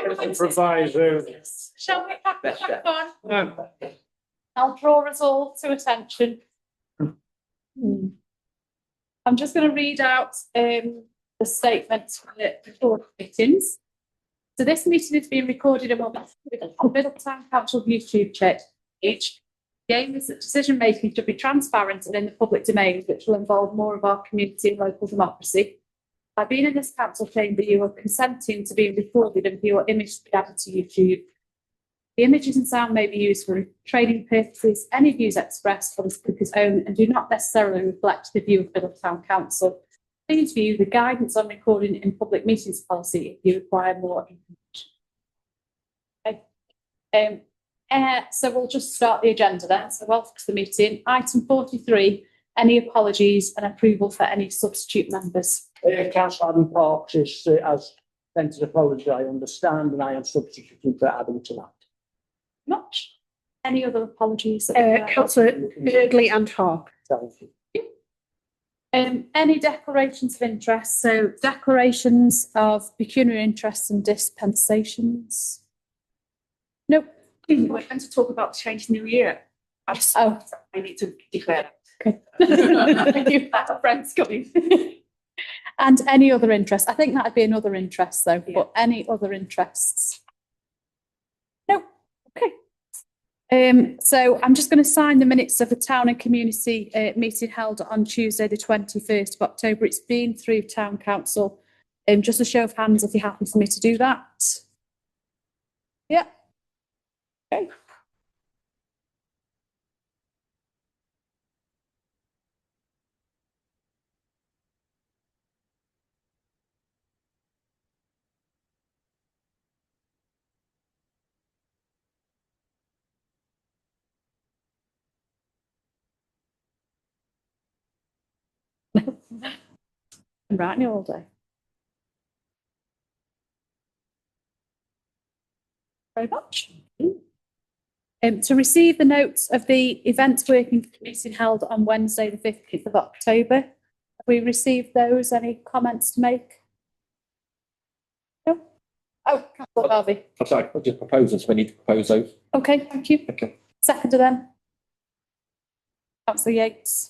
Proviso. Shall we pack it back on? No. I'll draw us all to attention. I'm just going to read out the statements for the board meetings. So this meeting is being recorded and will be on Middletown Council YouTube page. The aim is that decision making should be transparent and in the public domain, which will involve more of our community and local democracy. By being in this council chamber, you are consenting to being recorded and for your image to be added to YouTube. The images and sound may be used for training purposes. Any views expressed are the speaker's own and do not necessarily reflect the view of Middletown Council. Please view the guidance on recording in public meetings policy if you require more information. Okay. So we'll just start the agenda then. So welcome to the meeting. Item 43, any apologies and approval for any substitute members. Councillor Adam Parks is, has sent an apology, I understand, and I am substituting for Adam tonight. Not any other apologies? Councillor Birdley and Hawke. Thank you. Any declarations of interest? So declarations of pecuniary interests and dispensations? Nope. We're going to talk about change in the new year. I need to declare. Okay. Thank you. That friend's coming. And any other interest? I think that'd be another interest though, yeah. But any other interests? No. Okay. So I'm just going to sign the minutes of the town and community meeting held on Tuesday, the 21st of October. It's been through town council. Just a show of hands if you're happy for me to do that. Yeah. Okay. I'm writing all day. Very much. To receive the notes of the events working meeting held on Wednesday, the 15th of October. Have we received those? Any comments to make? No? Oh, Councillor Harvey. I'm sorry, I'll just propose this. We need to propose those. Okay, thank you. Okay. Second to them. Councillor Yates.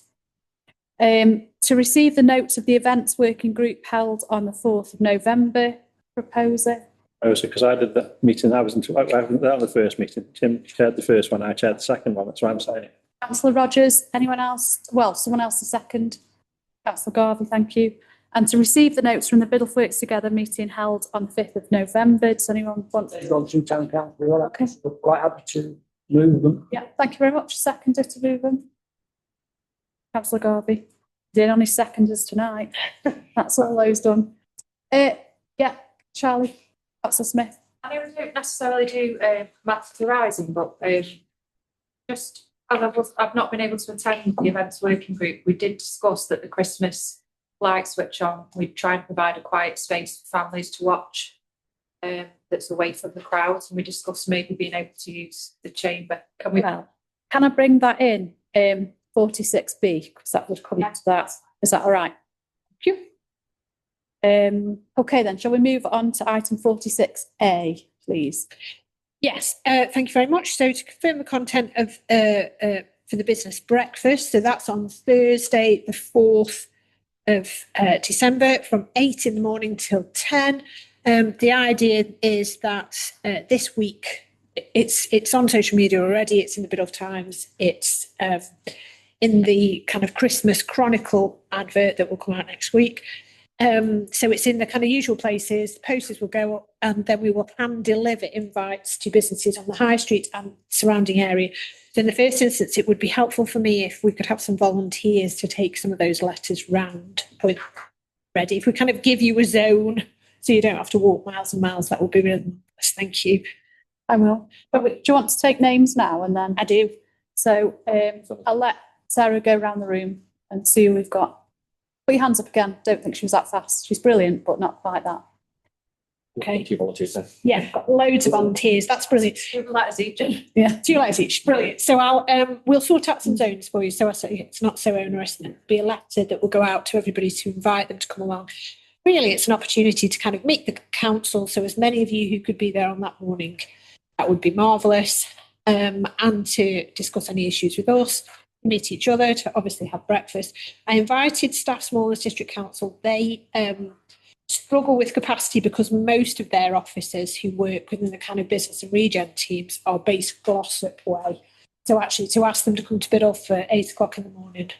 To receive the notes of the events working group held on the 4th of November. Proposer. Because I did the meeting, I wasn't on the first meeting. Tim chaired the first one, I chaired the second one. That's what I'm saying. Councillor Rogers, anyone else? Well, someone else the second. Councillor Garvey, thank you. And to receive the notes from the Biddulph Works Together meeting held on the 5th of November. Does anyone want to? They've gone through town council. Okay. We're quite happy to move them. Yeah, thank you very much. Seconder to move them. Councillor Garvey. Did only seconders tonight. That's all those done. Yeah, Charlie. Councillor Smith. I don't necessarily do maths horizon, but just as I've not been able to attend the events working group, we did discuss that the Christmas light switch on, we try and provide a quiet space for families to watch that's away from the crowds, and we discussed maybe being able to use the chamber. Can we? Well, can I bring that in 46B, because that would come into that. Is that all right? Thank you. Okay then, shall we move on to item 46A, please? Yes, thank you very much. So to confirm the content of for the business breakfast, so that's on Thursday, the 4th of December, from 8 in the morning till 10. The idea is that this week it's on social media already. It's in the Biddulph Times. It's in the kind of Christmas Chronicle advert that will come out next week. So it's in the kind of usual places. Posters will go up, and then we will hand deliver invites to businesses on the high street and surrounding area. So in the first instance, it would be helpful for me if we could have some volunteers to take some of those letters round. Ready? If we kind of give you a zone so you don't have to walk miles and miles, that would be really nice. Thank you. I will. But do you want to take names now and then? I do. So I'll let Sarah go around the room and see who we've got. Put your hands up again. Don't think she was that fast. She's brilliant, but not quite that. Okay. 2 volunteers then. Yeah, got loads of volunteers. That's brilliant. 2 letters each. Yeah, 2 letters each. Brilliant. So we'll sort out some zones for you, so it's not so onerous. It'll be a letter that will go out to everybody to invite them to come along. really it's an opportunity to kind of meet the council. So as many of you who could be there on that morning, that would be marvellous. And to discuss any issues with us, meet each other, to obviously have breakfast. I invited staff small as district council. They struggle with capacity because most of their officers who work within the kind of business and regen teams are based Glossop way. So actually to ask them to come to Biddulph for 8 o'clock in the morning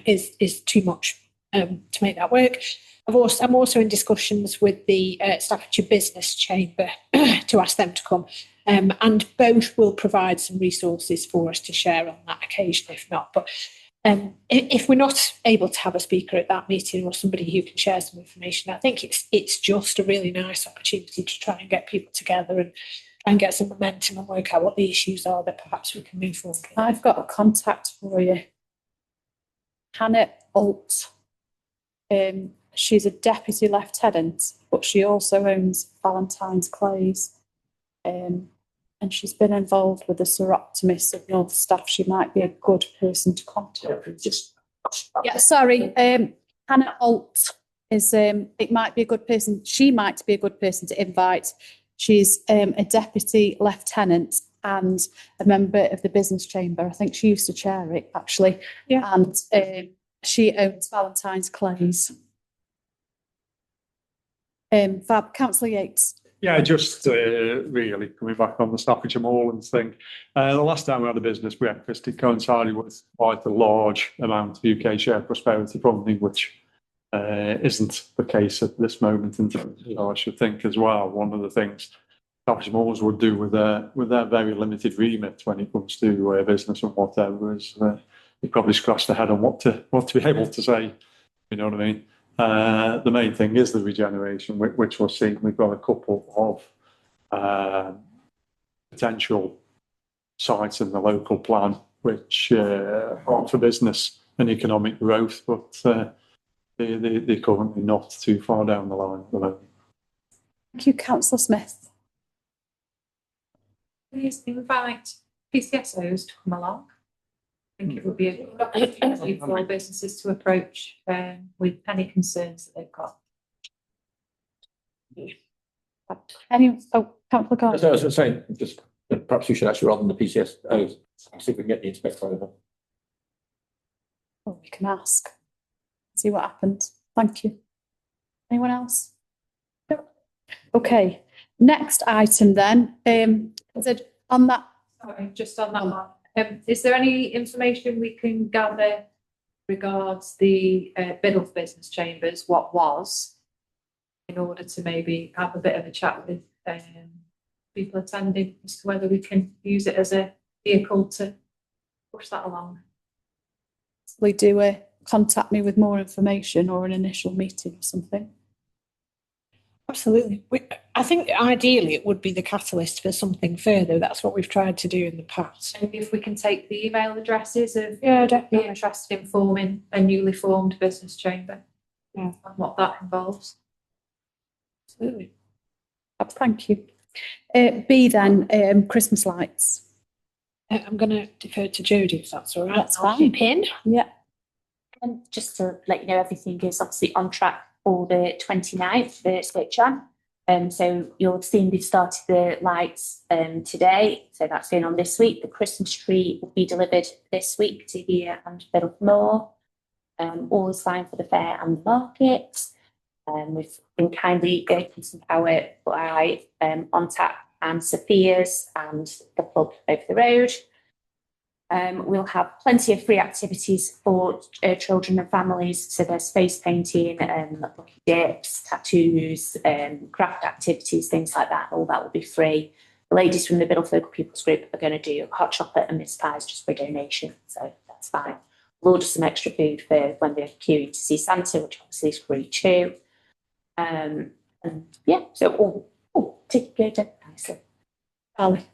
is too much to make that work. I'm also in discussions with the Staffordshire Business Chamber to ask them to come. And both will provide some resources for us to share on that occasion, if not. But if we're not able to have a speaker at that meeting or somebody who can share some information, I think it's just a really nice opportunity to try and get people together and try and get some momentum and work out what the issues are that perhaps we can move forward with. I've got a contact for you. Hannah Alt. She's a deputy lieutenant, but she also owns Valentine's Clays. And she's been involved with the Seroptimists of North Staff. She might be a good person to contact. Yeah, sorry. Hannah Alt is, it might be a good person. She might be a good person to invite. She's a deputy lieutenant and a member of the business chamber. I think she used to chair it, actually. Yeah. And she owns Valentine's Clays. Fab, Councillor Yates. Yeah, just really coming back on the Staffordshire Moorlands thing. The last time we had a business breakfast, it coincided with quite a large amount of UK share prosperity funding, which isn't the case at this moment in time. I should think as well, one of the things Staffordshire Moorlands would do with their very limited remit when it comes to business and whatever is they probably scratch their head on what to be able to say. You know what I mean? The main thing is the regeneration, which we're seeing. We've got a couple of potential sites in the local plan, which are for business and economic growth, but they're currently not too far down the line at the moment. Thank you, Councillor Smith. Please invite PCSOs to come along. I think it would be a good opportunity for all businesses to approach with any concerns that they've got. Councillor Gordon. So as I was saying, just perhaps we should actually, rather than the PCSOs, see if we can get the inspector over. Well, we can ask. See what happens. Thank you. Anyone else? No. Okay. Next item then. Is it on that? Sorry, just on that one. Is there any information we can gather regards the Biddulph Business Chambers, what was, in order to maybe have a bit of a chat with people attending as to whether we can use it as a vehicle to push that along? We do contact me with more information or an initial meeting or something. Absolutely. I think ideally it would be the catalyst for something further. That's what we've tried to do in the past. Maybe if we can take the email addresses of definitely. interested in forming a newly formed business chamber, and what that involves. Absolutely. Thank you. B then, Christmas lights. I'm going to defer to Jodie if that's all right. That's I'll fine. keep in. Yeah. And just to let you know, everything is obviously on track for the 29th, the switch on. So you'll see we've started the lights today. So that's going on this week. The Christmas tree will be delivered this week to here and Biddulph Moor. All is fine for the fair and the market. We've been kindly given some power by On Tap and Sophia's and the pub over the road. We'll have plenty of free activities for children and families. So there's face painting, lucky dips, tattoos, craft activities, things like that. All that will be free. The ladies from the Biddulph Local People's Group are going to do hot chocolate and mince pies just for a donation. So that's fine. We'll order some extra food for when they're queuing to see Santa, which obviously is free too. And yeah, so all taken care of nicely. Ali.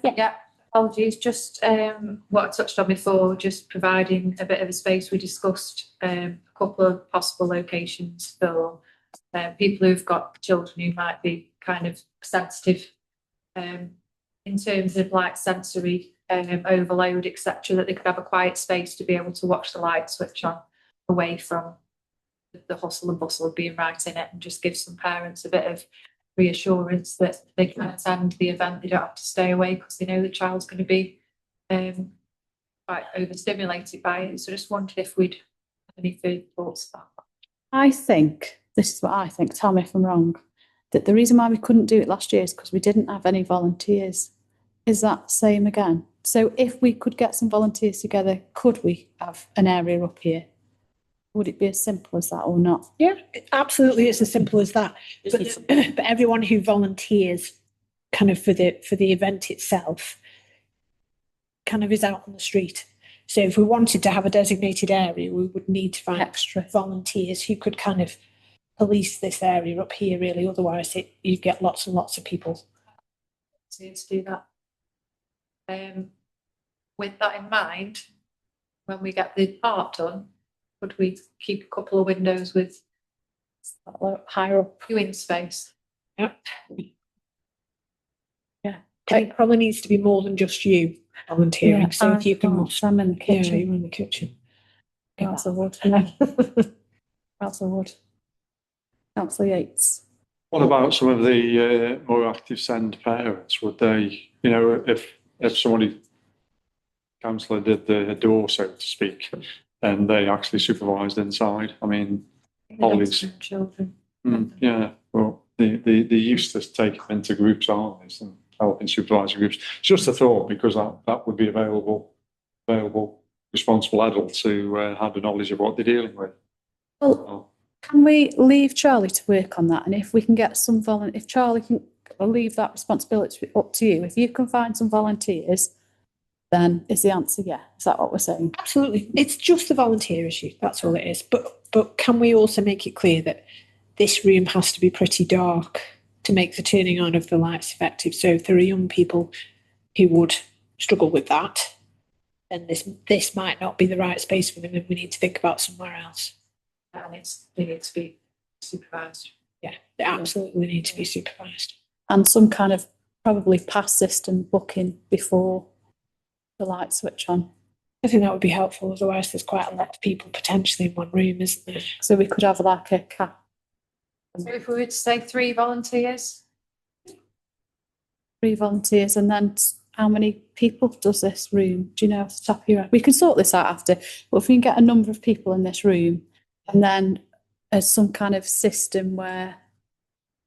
Yeah. Apologies, just what I touched on before, just providing a bit of a space. We discussed a couple of possible locations for people who've got children who might be kind of sensitive in terms of like sensory overload, etc., that they could have a quiet space to be able to watch the light switch on away from the hustle and bustle of being right in it, and just give some parents a bit of reassurance that they can attend the event. They don't have to stay away because they know the child's going to be quite overstimulated by it. So just wondered if we'd have any further thoughts about that. I think, this is what I think, tell me if I'm wrong, that the reason why we couldn't do it last year is because we didn't have any volunteers. Is that the same again? So if we could get some volunteers together, could we have an area up here? Would it be as simple as that or not? Yeah, absolutely. It's as simple as that. But everyone who volunteers kind of for the event itself kind of is out on the street. So if we wanted to have a designated area, we would need to find extra volunteers who could kind of police this area up here, really. Otherwise, you get lots and lots of people. To do that. With that in mind, when we get the part done, could we keep a couple of windows with Higher up. viewing space? Yep. Yeah. It probably needs to be more than just you volunteering. Yeah, So if you can, I'm in the kitchen. Yeah, you're in the kitchen. Councillor Wood. Councillor Wood. Councillor Yates. What about some of the more active send parents? Would they, you know, if somebody, councillor did the door, so to speak, and they actually supervised inside? I mean, Holly's Children. yeah, well, they used to take them into groups, aren't they, and helping supervising groups. It's just a thought, because that would be available responsible adults who had the knowledge of what they're dealing with. Well, can we leave Charlie to work on that? And if we can get some if Charlie can leave that responsibility up to you, if you can find some volunteers, then is the answer yeah? Is that what we're saying? Absolutely. It's just the volunteer issue. That's all it is. But can we also make it clear that this room has to be pretty dark to make the turning on of the lights effective? So if there are young people who would struggle with that, then this might not be the right space for them, and we need to think about somewhere else. And they need to be supervised. Yeah, they absolutely need to be supervised. And some kind of probably pass system booking before the light switch on. I think that would be helpful. Otherwise, there's quite a lot of people potentially in one room, isn't there? So we could have like a cap. So if we were to say 3 volunteers, 3 volunteers, and then how many people does this room? Do you know off the top of your head? We can sort this out after, but if we can get a number of people in this room, and then as some kind of system where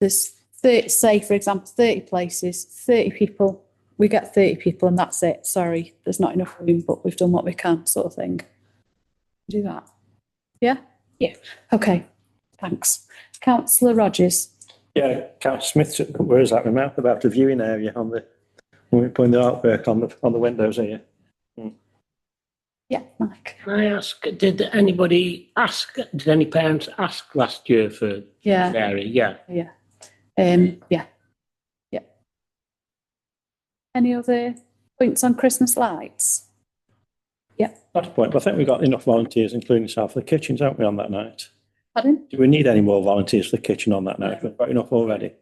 there's 30, say for example 30 places, 30 people, we get 30 people and that's it. Sorry, there's not enough room, but we've done what we can, sort of thing. Do that. Yeah? Yeah. Okay, thanks. Councillor Rogers. Yeah, Councillor Smith, where is that? Remember about the viewing area on the, when we're putting the artwork on the windows here. Yeah, Mike. Can I ask, did any parents ask last year for this area? Yeah. Yeah. Any other points on Christmas lights? Yeah. That's the point. But I think we've got enough volunteers, including yourself, for the kitchens, haven't we, on that night? Pardon? Do we need any more volunteers for the kitchen on that night? We've got enough already.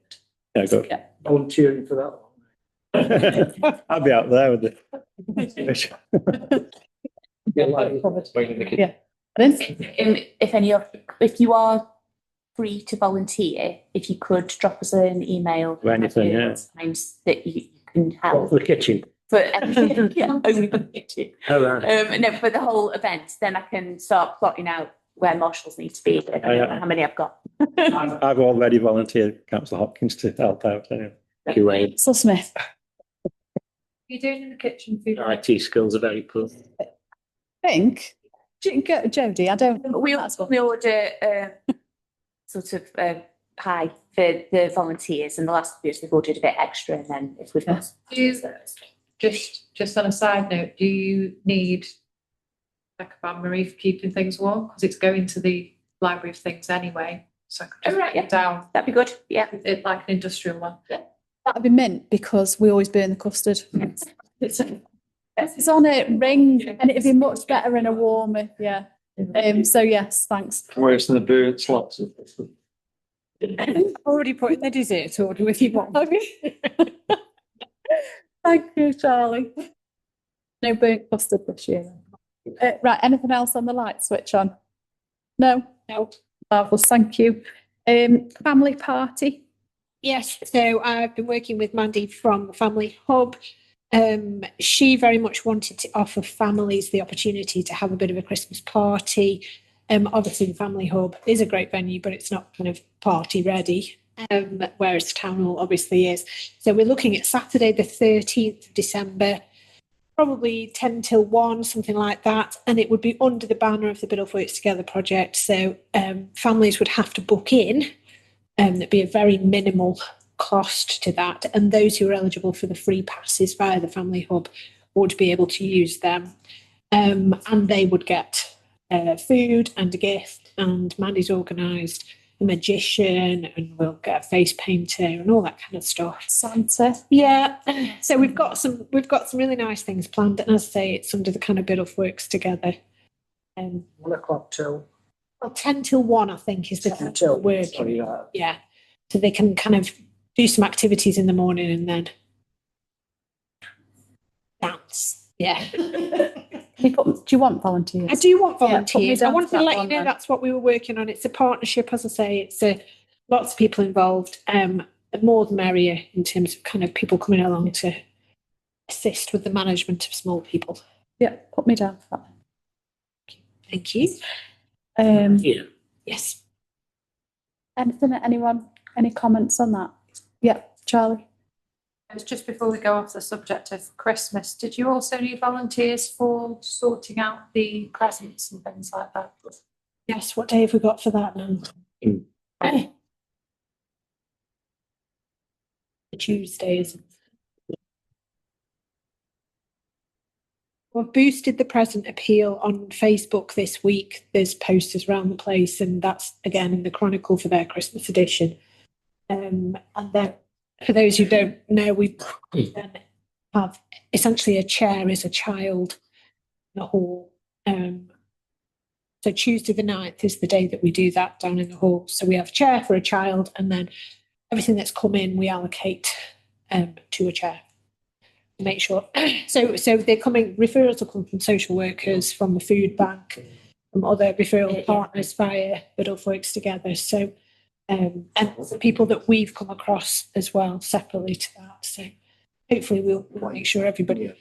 Yeah, good. Yeah. Volunteering for that one. I'll be out there with the. Yeah. If you are free to volunteer, if you could drop us an email. Or anything, yeah. Times that you can What, help. for the kitchen? For only for the kitchen. Oh, right. No, for the whole event, then I can start plotting out where marshals need to be. I don't know how many I've got. I've already volunteered Councillor Hopkins to help out. Anyway. Thank you, Wayne. So Smith. what are you doing in the kitchen food? Your IT skills are very poor. Think. Jodie, I don't. We order sort of pie for the volunteers, and the last few years we've ordered a bit extra, and then if we've got Just on a side note, do you need like a bain-marie for keeping things warm? Because it's going to the library of things anyway, so I could just put it down. that'd be good. Yeah. It like an industrial one. That'd be mint because we always burn the custard. It's on a ring and it'd be much better in a warmer. Yeah. So yes, thanks. Worse than the burnt slots. Already put in the dessert order with you, Mum. Thank you, Charlie. No burnt custard this year. Right, anything else on the light switch on? No? No. Marvellous, thank you. Family party. Yes, so I've been working with Mandy from the Family Hub. She very much wanted to offer families the opportunity to have a bit of a Christmas party. Obviously, the Family Hub is a great venue, but it's not kind of party ready, whereas Town Hall obviously is. So we're looking at Saturday, the 13th of December, probably 10 till 1, something like that. And it would be under the banner of the Biddulph Works Together project. So families would have to book in. There'd be a very minimal cost to that. And those who are eligible for the free passes via the Family Hub would be able to use them. And they would get food and a gift. And Mandy's organised a magician, and we'll get a face painter and all that kind of stuff. Santa. Yeah. So we've got some really nice things planned. And as I say, it's under the kind of Biddulph Works Together. 1 o'clock till. Well, 10 till 1, I think, is the 10 till working. Sorry, Yeah. So they can kind of do some activities in the morning and then dance. Yeah. Do you want volunteers? I do want Yeah, put me volunteers. I down wanted for to that let you one know then. that's what we were working on. It's a partnership, as I say. It's lots of people involved. The more the merrier in terms of kind of people coming along to assist with the management of small people. Yeah, put me down for that. Thank you. yeah. Yes. Anything, anyone, any comments on that? Yeah, Charlie. It was just before we go off the subject of Christmas, did you also need volunteers for sorting out the presents and things like that? Yes. What day have we got for that now? Tuesdays. We've boosted the present appeal on Facebook this week. There's posters around the place, and that's again in the Chronicle for their Christmas edition. And then, for those who don't know, we then have essentially a chair as a child in the hall. So Tuesday the 9th is the day that we do that down in the hall. So we have a chair for a child, and then everything that's come in we allocate to a chair. Make sure. So they're coming. Referrals will come from social workers, from the food bank, from other referral partners via Biddulph Works Together. So, and the people that we've come across as well separately to that. So, hopefully, we'll make sure everybody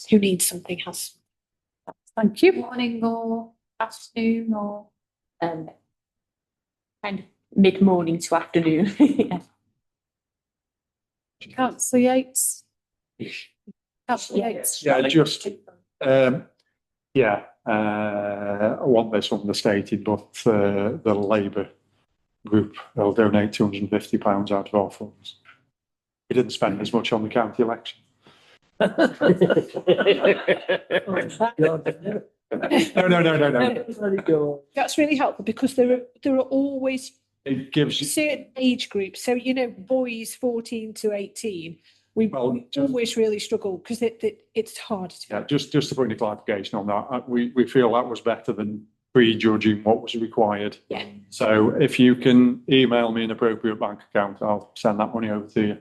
who needs something has. Thank you. Morning or afternoon or? Kind of mid-morning to afternoon. Yeah. Councillor Yates. Councillor Yates. Yeah, just, I want this understated, but the Labour group will donate £250 out of our funds. We didn't spend as much on the county election. No. That's really helpful because there are always It gives you, certain age groups. So boys 14 to 18. We always really struggle because it's hard to. yeah, just to put any clarification on that, we feel that was better than prejudging what was required. Yeah. So if you can email me an appropriate bank account, I'll send that money over to you.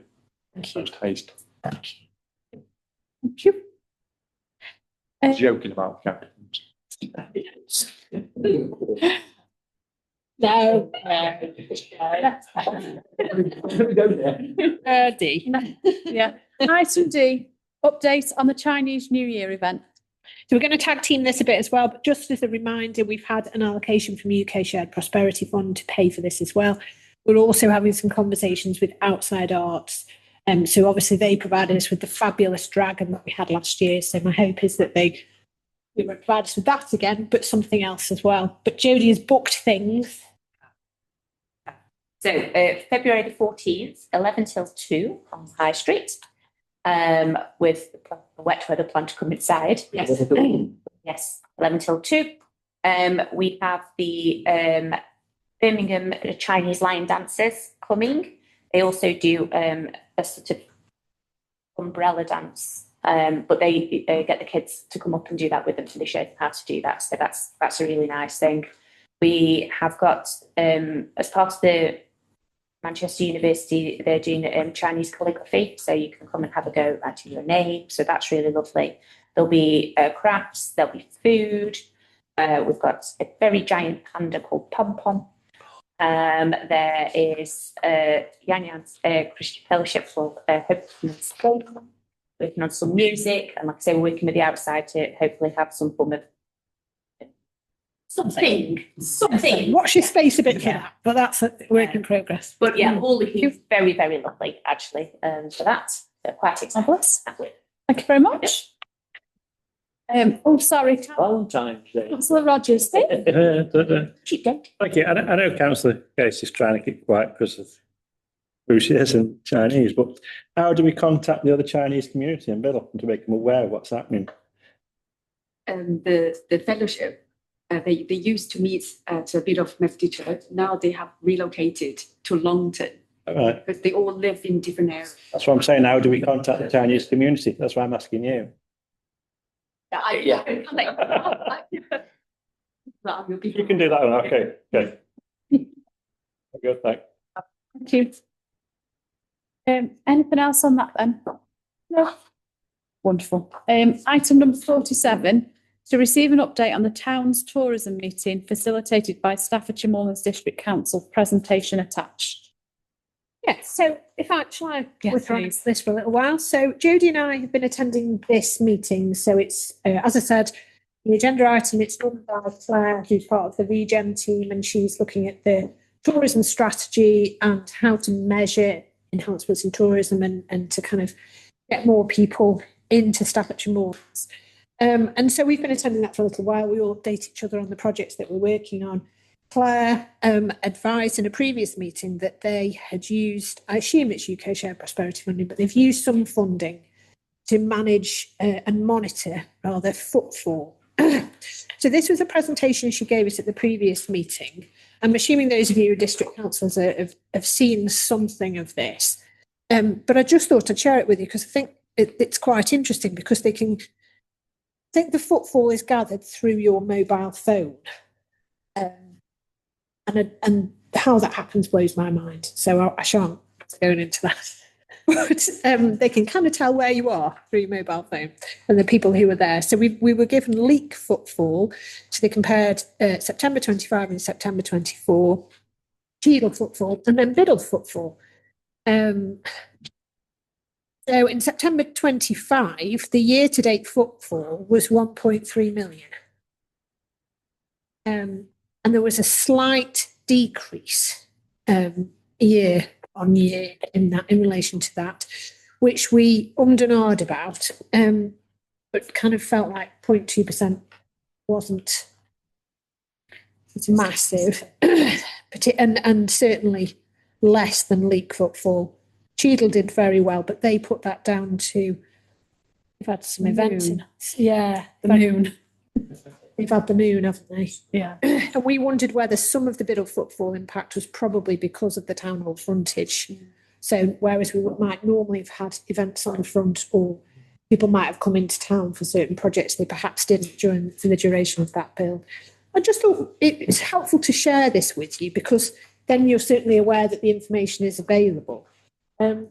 Thank you. Post haste. Thank you. Joking about account. No. D. Yeah. Item D, update on the Chinese New Year event. So we're going to tag team this a bit as well, but just as a reminder, we've had an allocation from UK Shared Prosperity Fund to pay for this as well. We're also having some conversations with Outside Arts. So obviously they provided us with the fabulous dragon that we had last year. So my hope is that they will provide us with that again, but something else as well. But Jodie has booked things. So February the 14th, 11 till 2 on High Street, with the wet weather plan to come inside. Yes. Yes, 11 till 2. We have the Birmingham Chinese line dancers coming. They also do a sort of umbrella dance, but they get the kids to come up and do that with them, so they show them how to do that. So that's a really nice thing. We have got, as part of the Manchester University, they're doing Chinese calligraphy, so you can come and have a go at your name. So that's really lovely. There'll be crafts, there'll be food. We've got a very giant panda called Pom Pom. There is Yan Yan's Christian Fellowship for hopefully working on some music, and like I say, we're working with the outside to hopefully have some form of something. Watch your space a bit for that, but that's a work in progress. But yeah, all looking very, very lovely actually. For that, so quite excited. Thank you very much. Oh, sorry, Valentine's Day. Councillor Rogers. Cheap date. Thank you. I know Councillor Case is trying to keep quiet because of who she is and Chinese, but how do we contact the other Chinese community in Biddle to make them aware of what's happening? The fellowship, they used to meet at a bit of Methodist church. Now they have relocated to Longton All right. because they all live in different areas. That's what I'm saying. How do we contact the Chinese community? That's why I'm asking you. Yeah. You can do that one. Okay. Okay. Good. Thanks. Thank you. Anything else on that then? No. Wonderful. Item number 47, to receive an update on the town's tourism meeting facilitated by Staffordshire Moorlands District Council, presentation attached. Yeah, so shall I Yes, with please. this for a little while? So Jodie and I have been attending this meeting. So it's, as I said, the agenda item, it's run by Claire, who's part of the Regen team, and she's looking at the tourism strategy and how to measure enhancements in tourism and to kind of get more people into Staffordshire Moorlands. And so we've been attending that for a little while. We all update each other on the projects that we're working on. Claire advised in a previous meeting that they had used, I assume it's UK Shared Prosperity funding, but they've used some funding to manage and monitor rather footfall. So this was a presentation she gave us at the previous meeting. I'm assuming those of you who are district councillors have seen something of this. But I just thought I'd share it with you because I think it's quite interesting because I think the footfall is gathered through your mobile phone. And how that happens blows my mind. So I shan't go into that. But they can kind of tell where you are through your mobile phone and the people who were there. So we were given Leek footfall. So they compared September 25 and September 24, Cheadle footfall, and then Biddle footfall. So in September 25, the year-to-date footfall was 1.3 million. And there was a slight decrease year on year in relation to that, which we ummed and ahed about, but kind of felt like 0.2% wasn't massive, and certainly less than Leek footfall. Cheadle did very well, but they put that down to, they've had some events in, yeah, The moon. they've had the moon, haven't they? Yeah. And we wondered whether some of the Biddle footfall impact was probably because of the town hall frontage. So whereas we might normally have had events on the front, or people might have come into town for certain projects they perhaps didn't for the duration of that build. I just thought it's helpful to share this with you because then you're certainly aware that the information is available. There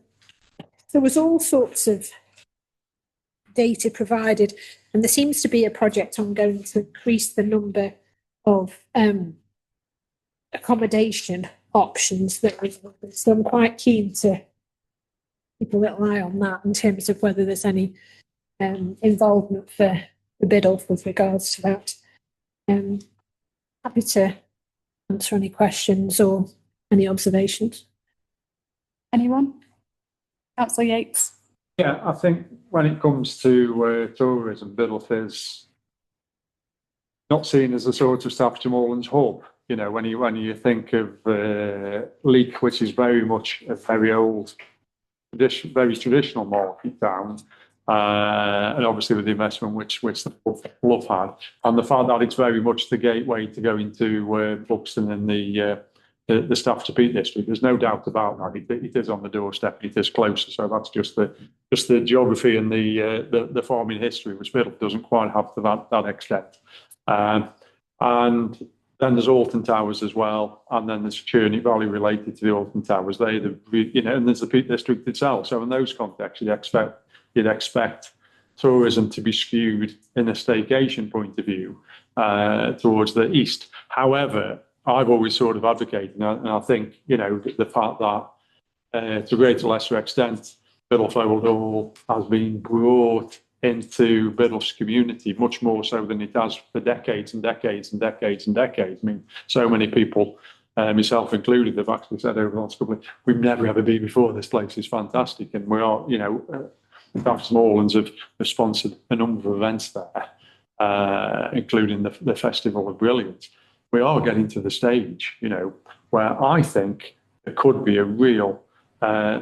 was all sorts of data provided, and there seems to be a project ongoing to increase the number of accommodation options that we've offered. So I'm quite keen to keep a little eye on that in terms of whether there's any involvement for the Biddle with regards to that. Happy to answer any questions or any observations. Anyone? Councillor Yates. Yeah, I think when it comes to tourism, Biddle is not seen as a sort of Staffordshire Moorlands hub. You know, when you think of Leek, which is very much a very old, very traditional market town, and obviously with the investment which the Bluff had, and the fact that it's very much the gateway to go into Buxton and the Staffordshire Peak District. There's no doubt about that. It is on the doorstep. It is closer. So that's just the geography and the farming history, which Biddle doesn't quite have to that extent. And then there's Alton Towers as well, and then there's Churnick Valley related to the Alton Towers. And there's the Peak District itself. So in those contexts, you'd expect tourism to be skewed in a staycation point of view towards the east. However, I've always sort of advocated, and I think, you know, the fact that to a greater or lesser extent, Biddulph Hall has been brought into Biddulph's community much more so than it has for decades and decades and decades and decades. I mean, so many people, myself included, have actually said over the last couple of, we've never ever been before. This place is fantastic, and we are, you know, Artisan Market have sponsored a number of events there, including the Festival of Brilliance. We are getting to the stage, you know, where I think there could be a real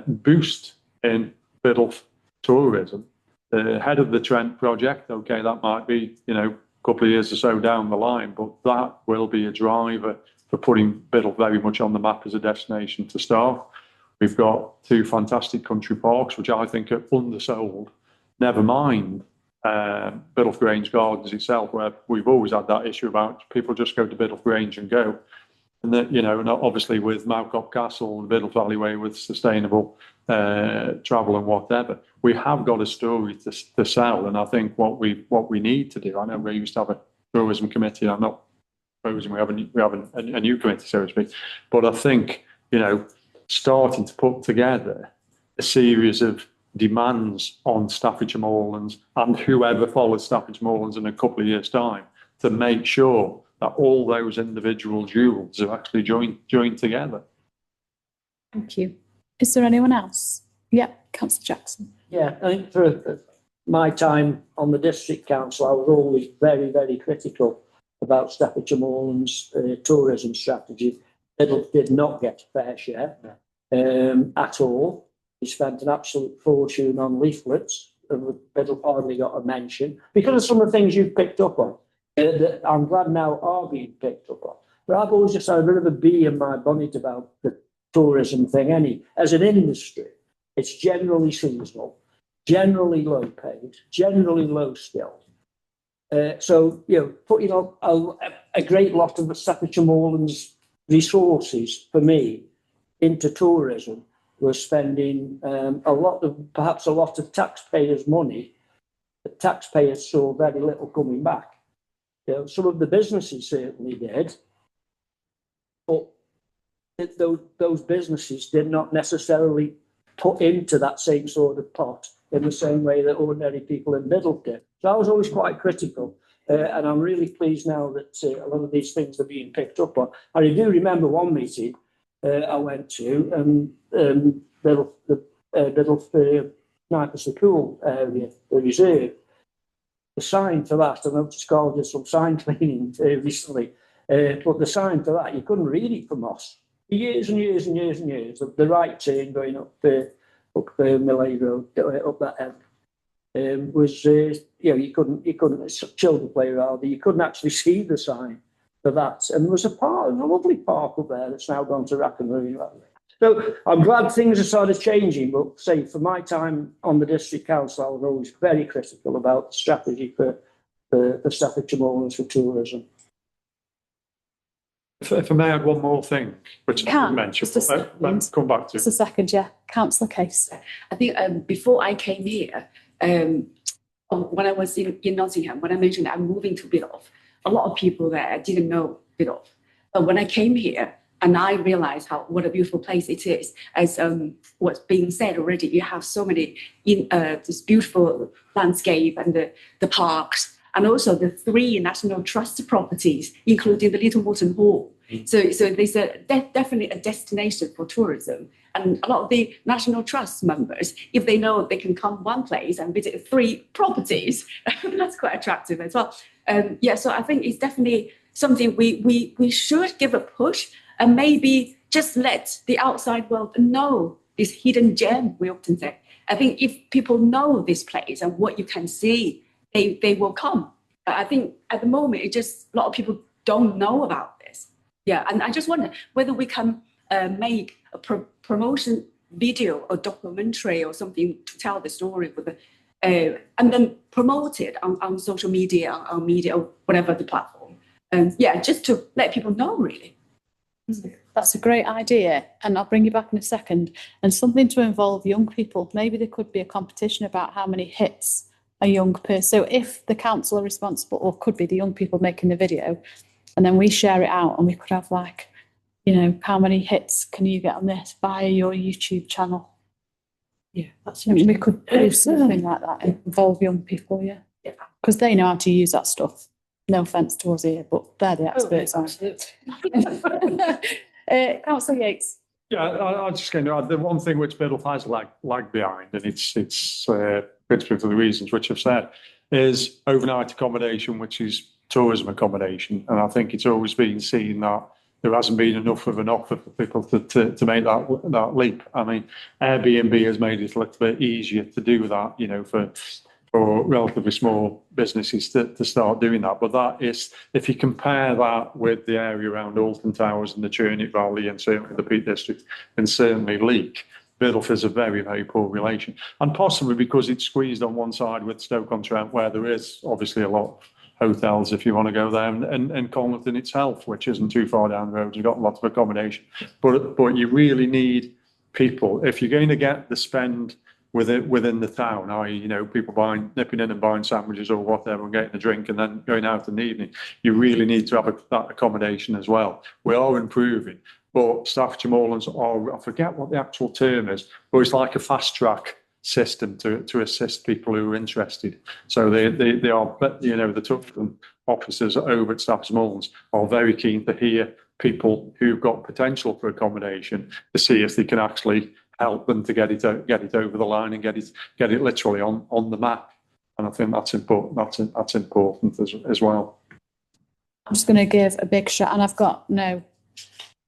boost in Biddulph tourism. The head of the Trent project, okay, that might be, you know, a couple of years or so down the line, but that will be a driver for putting Biddulph very much on the map as a destination to start. We've got 2 fantastic country parks, which I think are undersold. Never mind Biddulph Grange Gardens itself, where we've always had that issue about people just go to Biddulph Grange and go. And that, you know, and obviously with Mountcop Castle and Biddulph Alleyway with sustainable travel and whatever, we have got a story to sell. And I think what we need to do, I know we used to have a tourism committee. I'm not proposing we have a new committee, so to speak, but I think, you know, starting to put together a series of demands on Staffordshire Moorlands and whoever follows Staffordshire Moorlands in a couple of years' time to make sure that all those individual jewels are actually joined together. Thank you. Is there anyone else? Yeah, Councillor Jackson. Yeah, I think for my time on the district council, I was always very, very critical about Staffordshire Moorlands' tourism strategy. Biddulph did not get a fair share at all. He spent an absolute fortune on leaflets. Biddulph hardly got a mention because of some of the things you've picked up on. That I'm glad now are being picked up on. But I've always just had a bit of a bee in my bonnet about the tourism thing. As an industry, it's generally seasonal, generally low paid, generally low skilled. So, you know, putting a great lot of the Staffordshire Moorlands resources for me into tourism was spending perhaps a lot of taxpayers' money that taxpayers saw very little coming back. You know, some of the businesses certainly did, but those businesses did not necessarily put into that same sort of pot in the same way that ordinary people in Biddulph did. So I was always quite critical, and I'm really pleased now that a lot of these things are being picked up on. I do remember one meeting I went to, and Biddulph Sniper's the Cool area, the reserve. The sign for that, I noticed Carl did some sign cleaning recently, but the sign for that, you couldn't read it from us. For years and years and years and years, the right turn going up Millay Road, up that end, was, you know, you couldn't, children play around, you couldn't actually see the sign for that. And there was a lovely park up there that's now gone to rack and ruin. So I'm glad things are sort of changing, but say for my time on the district council, I was always very critical about the strategy for Staffordshire Moorlands for tourism. If I may add one more thing, which I mentioned, let's come back to. Just a second, yeah. Councillor Case. I think before I came here, when I was in Nottingham, when I mentioned I'm moving to Biddulph, a lot of people there didn't know Biddulph. But when I came here, and I realized what a beautiful place it is. As what's being said already, you have so many this beautiful landscape and the parks, and also the 3 National Trust properties, including the Little Morton Hall. So there's definitely a destination for tourism. And a lot of the National Trust members, if they know they can come one place and visit 3 properties, that's quite attractive as well. So I think it's definitely something we should give a push. And maybe just let the outside world know this hidden gem, we often say. I think if people know this place and what you can see, they will come. I think at the moment, a lot of people don't know about this. Yeah, and I just wonder whether we can make a promotion video or documentary or something to tell the story with and then promote it on social media, on media, or whatever the platform. Just to let people know, really. That's a great idea, and I'll bring you back in a second. And something to involve young people. Maybe there could be a competition about how many hits a young person. So if the council are responsible, or could be the young people making the video, And then we share it out and we could have like, you know, how many hits can you get on this via your YouTube channel? Yeah, that's We could do something like that and involve young people, yeah. Because they know how to use that stuff. No offence to us here, but they're the experts on it. Councillor Yates. Yeah, I just going to add the one thing which Biddulph has lagged behind, and it's principally for the reasons which I've said, is overnight accommodation, which is tourism accommodation. And I think it's always been seen that there hasn't been enough of an offer for people to make that leap. I mean, Airbnb has made it a little bit easier to do that, you know, for relatively small businesses to start doing that. But that is, if you compare that with the area around Alton Towers and the Churnick Valley and certainly the Peak District and certainly Leek, Biddulph is a very, very poor relation. And possibly because it's squeezed on one side with Stoke-on-Trent, where there is obviously a lot of hotels if you want to go there, and Conlington itself, which isn't too far down the road, has got lots of accommodation. But you really need people, if you're going to get the spend within the town, i.e., you know, people nipping in and buying sandwiches or whatever and getting a drink and then going out in the evening, you really need to have that accommodation as well. We are improving, but Staffordshire Moorlands are, I forget what the actual term is, but it's like a fast track system to assist people who are interested. So they are, you know, the tourism officers over at Staffordshire Moorlands are very keen to hear people who've got potential for accommodation to see if they can actually help them to get it over the line and get it literally on the map. And I think that's important. That's important as well. I'm just going to give a big shout, and I've got no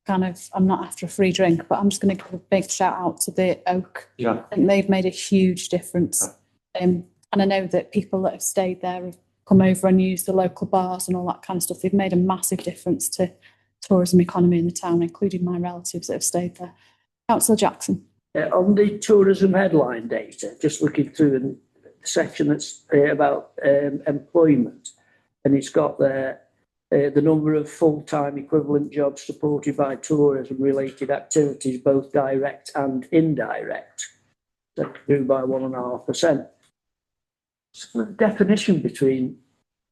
kind of, I'm not after a free drink, but I'm just going to give a big shout out to the Oak. Yeah. I think they've made a huge difference. And I know that people that have stayed there have come over and used the local bars and all that kind of stuff. They've made a massive difference to tourism economy in the town, including my relatives that have stayed there. Councillor Jackson. On the tourism headline data, just looking through the section that's about employment, and it's got there the number of full-time equivalent jobs supported by tourism-related activities, both direct and indirect, that grew by 1.5%. So the definition between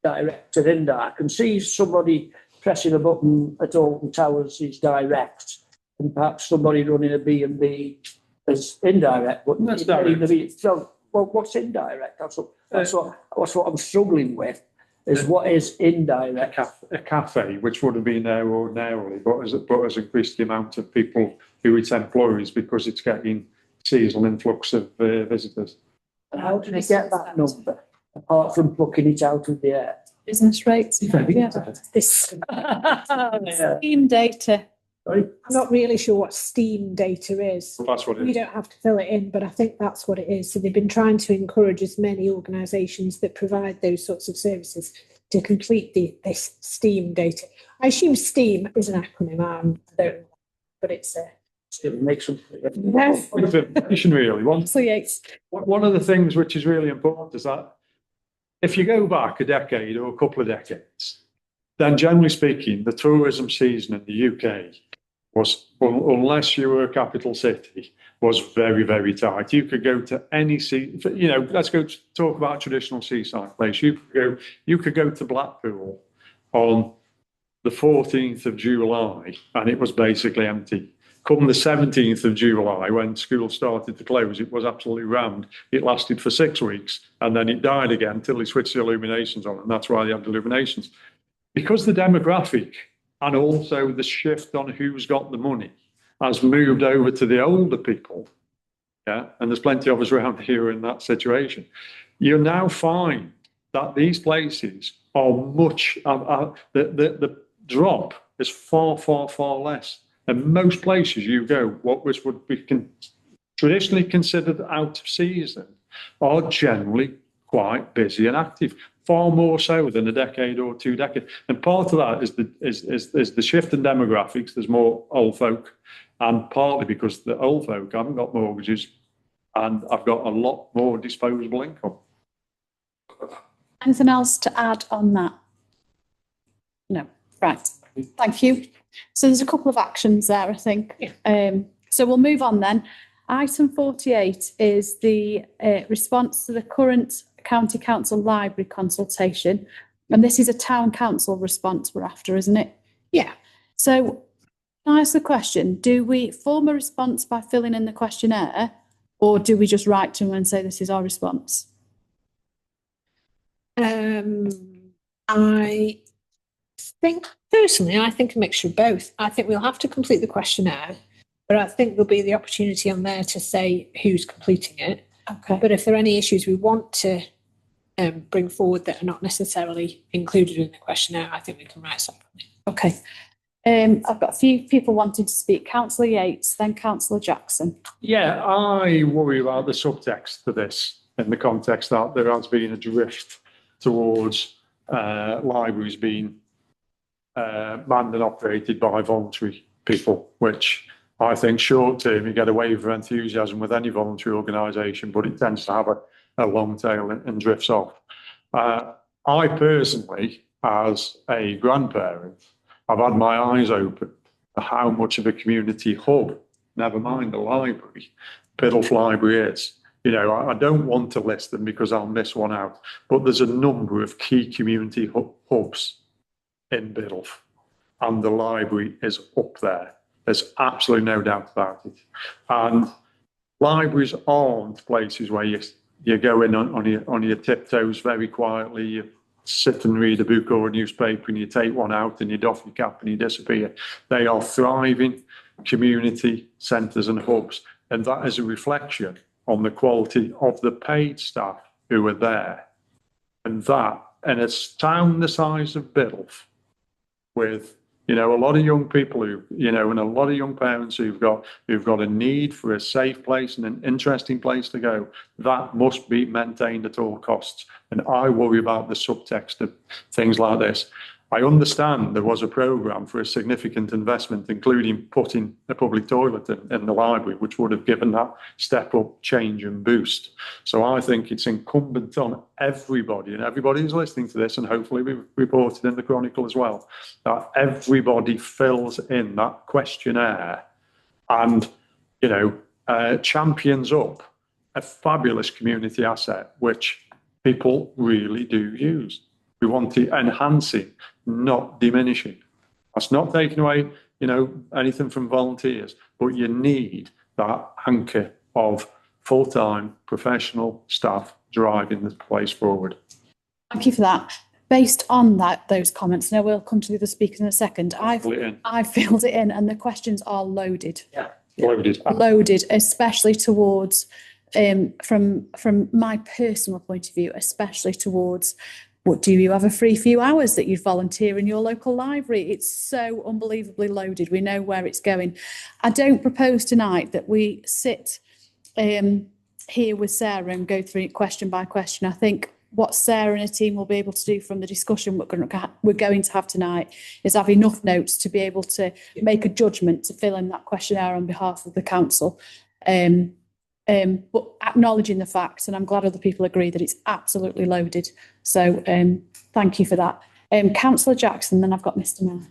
direct and indirect, I can see somebody pressing a button at Alton Towers is direct, and perhaps somebody running a B&B as indirect. But that's direct. So, well, what's indirect? That's what I'm struggling with. Is what is indirect? A cafe, which would have been there ordinarily, but has increased the amount of people who it employs because it's getting seasonal influx of visitors. And how did you get that number, apart from plucking it out of the air? Business rates. Yeah. This Scheme data. Sorry? I'm not really sure what STEAM data is. That's what it You is. don't have to fill it in, but I think that's what it is. So they've been trying to encourage as many organisations that provide those sorts of services to complete this STEAM data. I assume STEAM is an acronym, I don't know, but it's Still makes some. Information really. So Yates. One of the things which is really important is that if you go back a decade or a couple of decades, then generally speaking, the tourism season in the UK was, unless you were a capital city, was very, very tight. You could go to any let's go talk about a traditional seaside place. You could go to Blackpool on the 14th of July and it was basically empty. Come the 17th of July, when school started to close, it was absolutely rammed. It lasted for 6 weeks and then it died again until they switched the illuminations on, and that's why they have the illuminations. Because the demographic and also the shift on who's got the money has moved over to the older people, yeah, and there's plenty of us around here in that situation, you now find that these places are much, the drop is far, far, far less. And most places you go, which would be traditionally considered out of season, are generally quite busy and active, far more so than a decade or 2 decades. And part of that is the shift in demographics. There's more old folk, and partly because the old folk haven't got mortgages and I've got a lot more disposable income. Anything else to add on that? No. Right. Thank you. So there's a couple of actions there, I think. So we'll move on then. Item 48 is the response to the current County Council Library consultation And this is a town council response we're after, isn't it? Yeah. So can I ask the question, do we form a response by filling in the questionnaire, or do we just write to them and say this is our response? I think personally, I think a mixture of both. I think we'll have to complete the questionnaire, but I think there'll be the opportunity on there to say who's completing it. Okay. But if there are any issues we want to bring forward that are not necessarily included in the questionnaire, I think we can write something. Okay. I've got a few people wanting to speak. Councillor Yates, then Councillor Jackson. Yeah, I worry about the subtext to this in the context that there has been a drift towards libraries being manned and operated by voluntary people, which I think short term you get a wave of enthusiasm with any voluntary organisation, but it tends to have a long tail and drifts off. I personally, as a grandparent, I've had my eyes open to how much of a community hub, never mind a library, Biddulph Library is. You know, I don't want to list them because I'll miss one out, but there's a number of key community hubs in Biddulph, and the library is up there. There's absolutely no doubt about it. And libraries aren't places where you go in on your tiptoes very quietly, you sit and read a book or a newspaper and you take one out and you doff your cap and you disappear. They are thriving community centres and hubs, and that is a reflection on the quality of the paid staff who are there. And that, in a town the size of Biddulph, with, you know, a lot of young people who, you know, and a lot of young parents who've got a need for a safe place and an interesting place to go, that must be maintained at all costs. And I worry about the subtext of things like this. I understand there was a programme for a significant investment, including putting a public toilet in the library, which would have given that step up, change and boost. So I think it's incumbent on everybody, and everybody who's listening to this, and hopefully we've reported in the Chronicle as well, that everybody fills in that questionnaire and, you know, champions up a fabulous community asset, which people really do use. We want it enhancing, not diminishing. That's not taking away, you know, anything from volunteers, but you need that anchor of full-time professional staff driving the place forward. Thank you for that. Based on those comments, now we'll come to the other speakers in a second. I've filled it in, and the questions are loaded. Yeah. Loaded, especially towards, from my personal point of view, especially towards, what do you have a free few hours that you volunteer in your local library? It's so unbelievably loaded. We know where it's going. I don't propose tonight that we sit here with Sarah and go through it question by question. I think what Sarah and her team will be able to do from the discussion we're going to have tonight is have enough notes to be able to make a judgment to fill in that questionnaire on behalf of the council. But acknowledging the facts, and I'm glad other people agree that it's absolutely loaded. So thank you for that. Councillor Jackson, then I've got Mr. Mayor.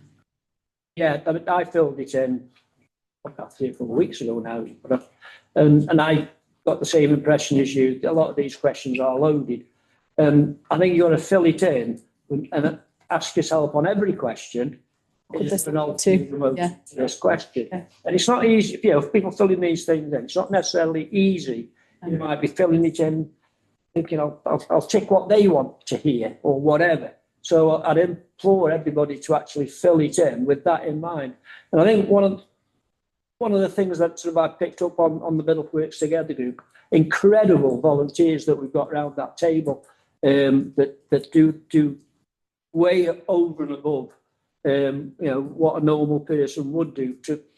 Yeah, I filled it in about 3 or 4 weeks ago now, and I got the same impression as you. A lot of these questions are loaded. I think you've got to fill it in and ask yourself on every question, is there an alternative to this question? Yeah. And it's not easy, you know, if people filling these things in, it's not necessarily easy. You might be filling it in, thinking, I'll tick what they want to hear or whatever. So I'd implore everybody to actually fill it in with that in mind. And I think one of the things that sort of I picked up on the Biddulph Works Together group, incredible volunteers that we've got around that table, that do way over and above you know, what a normal person would do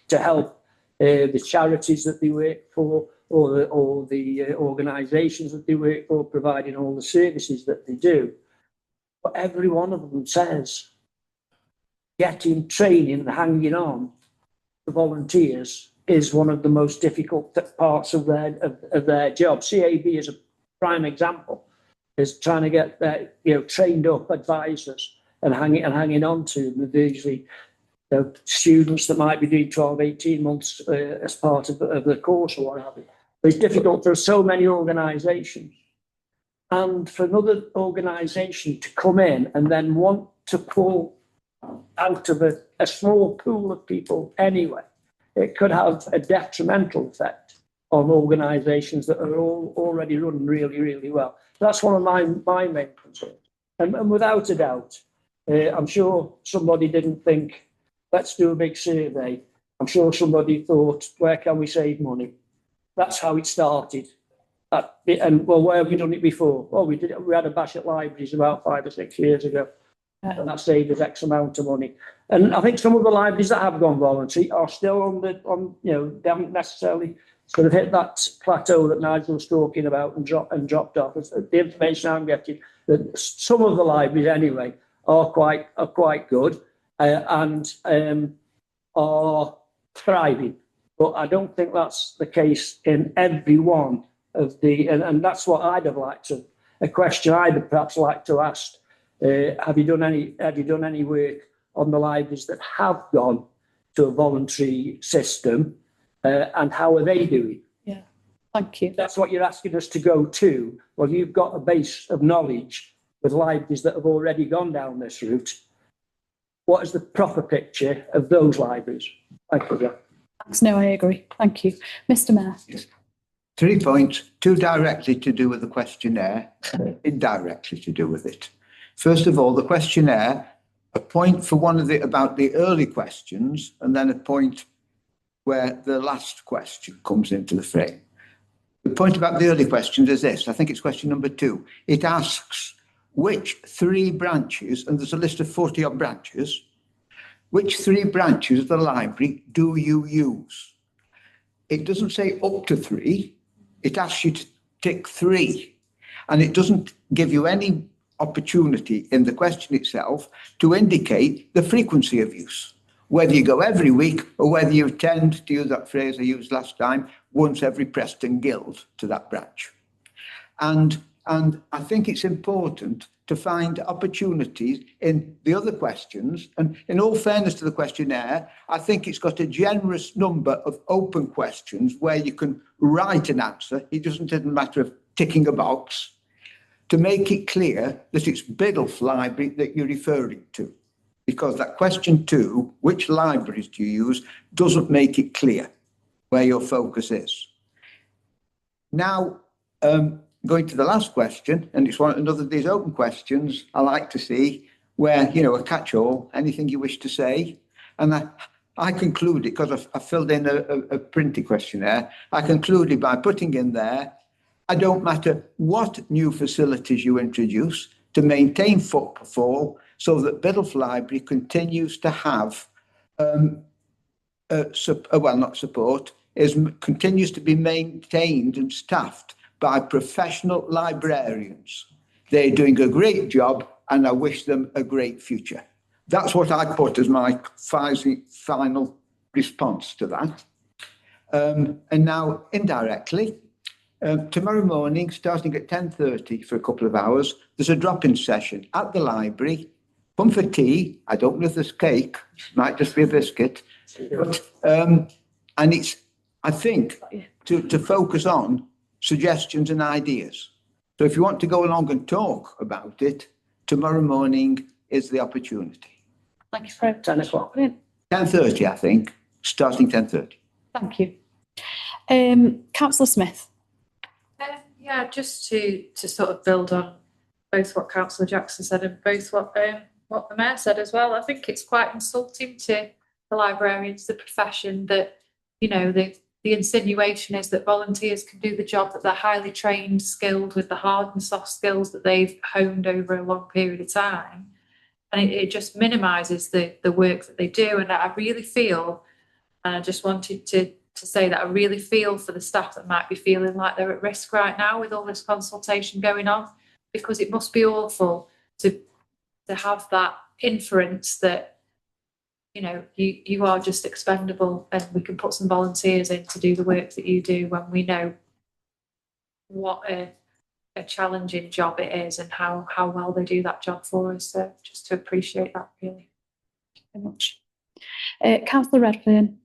to help the charities that they work for, or the organisations that they work for, providing all the services that they do. But every one of them says getting training and hanging on to volunteers is one of the most difficult parts of their job. CAB is a prime example, is trying to get their, you know, trained up advisors and hanging on to them. They're usually, you know, students that might be doing 12, 18 months as part of the course or what have you. But it's difficult for so many organisations and for another organisation to come in and then want to pull out of a small pool of people anyway, it could have a detrimental effect on organisations that are all already running really, really well. That's one of my main concerns. And without a doubt, I'm sure somebody didn't think, let's do a big survey. I'm sure somebody thought, where can we save money? That's how it started. And well, where have we done it before? Oh, we had a bash at libraries about 5 or 6 years ago. And that saved us X amount of money. And I think some of the libraries that have gone voluntary are still they haven't necessarily sort of hit that plateau that Nigel was talking about and dropped off. It's the information I'm getting, that some of the libraries anyway are quite good and are thriving. But I don't think that's the case in every one of the, and that's what I'd have liked to, a question I'd have perhaps liked to ask. Have you done any work on the libraries that have gone to a voluntary system, and how are they doing? Yeah, thank you. That's what you're asking us to go to. Well, you've got a base of knowledge with libraries that have already gone down this route. What is the proper picture of those libraries? Thank you. Thanks. No, I agree. Thank you. Mr. Mayor. Yes. 3 points, 2 directly to do with the questionnaire, indirectly to do with it. First of all, the questionnaire, a point for one of the about the early questions, and then a point where the last question comes into the frame. The point about the early questions is this, I think it's question number 2. It asks which 3 branches, and there's a list of 40 odd branches, which 3 branches of the library do you use? It doesn't say up to 3, it asks you to tick 3, and it doesn't give you any opportunity in the question itself to indicate the frequency of use, whether you go every week or whether you attend, to use that phrase I used last time, once every Preston Guild to that branch. And I think it's important to find opportunities in the other questions. And in all fairness to the questionnaire, I think it's got a generous number of open questions where you can write an answer. It doesn't matter of ticking a box, to make it clear that it's Biddulph Library that you're referring to. Because that question 2, which libraries do you use, doesn't make it clear where your focus is. Now, going to the last question, and it's another of these open questions I like to see, where, a catch-all, anything you wish to say. And I concluded, because I filled in a printed questionnaire, I concluded by putting in there, I don't matter what new facilities you introduce to maintain footfall so that Biddulph Library continues to have, continues to be maintained and staffed by professional librarians. They're doing a great job and I wish them a great future. That's what I put as my final response to that. And now, indirectly, tomorrow morning, starting at 10:30 for a couple of hours, there's a drop-in session at the library. Come for tea. I don't know if there's cake. Might just be a biscuit. But, and it's, I think, to focus on suggestions and ideas. So if you want to go along and talk about it, tomorrow morning is the opportunity. Thank you for 10 o'clock. 10:30, I think, starting 10:30. Thank you. Councillor Smith. Yeah, just to sort of build on both what Councillor Jackson said and both what the Mayor said as well. I think it's quite insulting to the librarians, the profession, that, the insinuation is that volunteers can do the job, that they're highly trained, skilled with the hard and soft skills that they've honed over a long period of time. And it just minimises the work that they do. And I really feel, and I just wanted to say that I really feel for the staff that might be feeling like they're at risk right now with all this consultation going on, because it must be awful to have that inference that, you are just expendable and we can put some volunteers in to do the work that you do, when we know what a challenging job it is and how well they do that job for us. So just to appreciate that, really. Thank you very much. Councillor Redfern.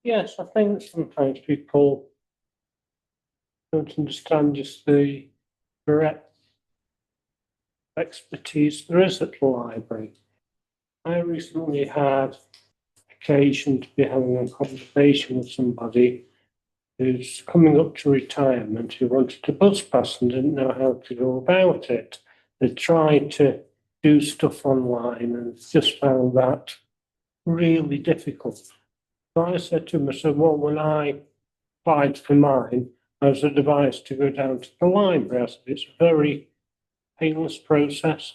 Yes, I think sometimes people don't understand just the breadth expertise there is at the library. I recently had occasion to be having a conversation with somebody who's coming up to retirement, who wanted a bus pass and didn't know how to go about it. They tried to do stuff online and just found that really difficult. So I said to him, I said, well, when I applied for mine, I was advised to go down to the library. I said, it's a very painless process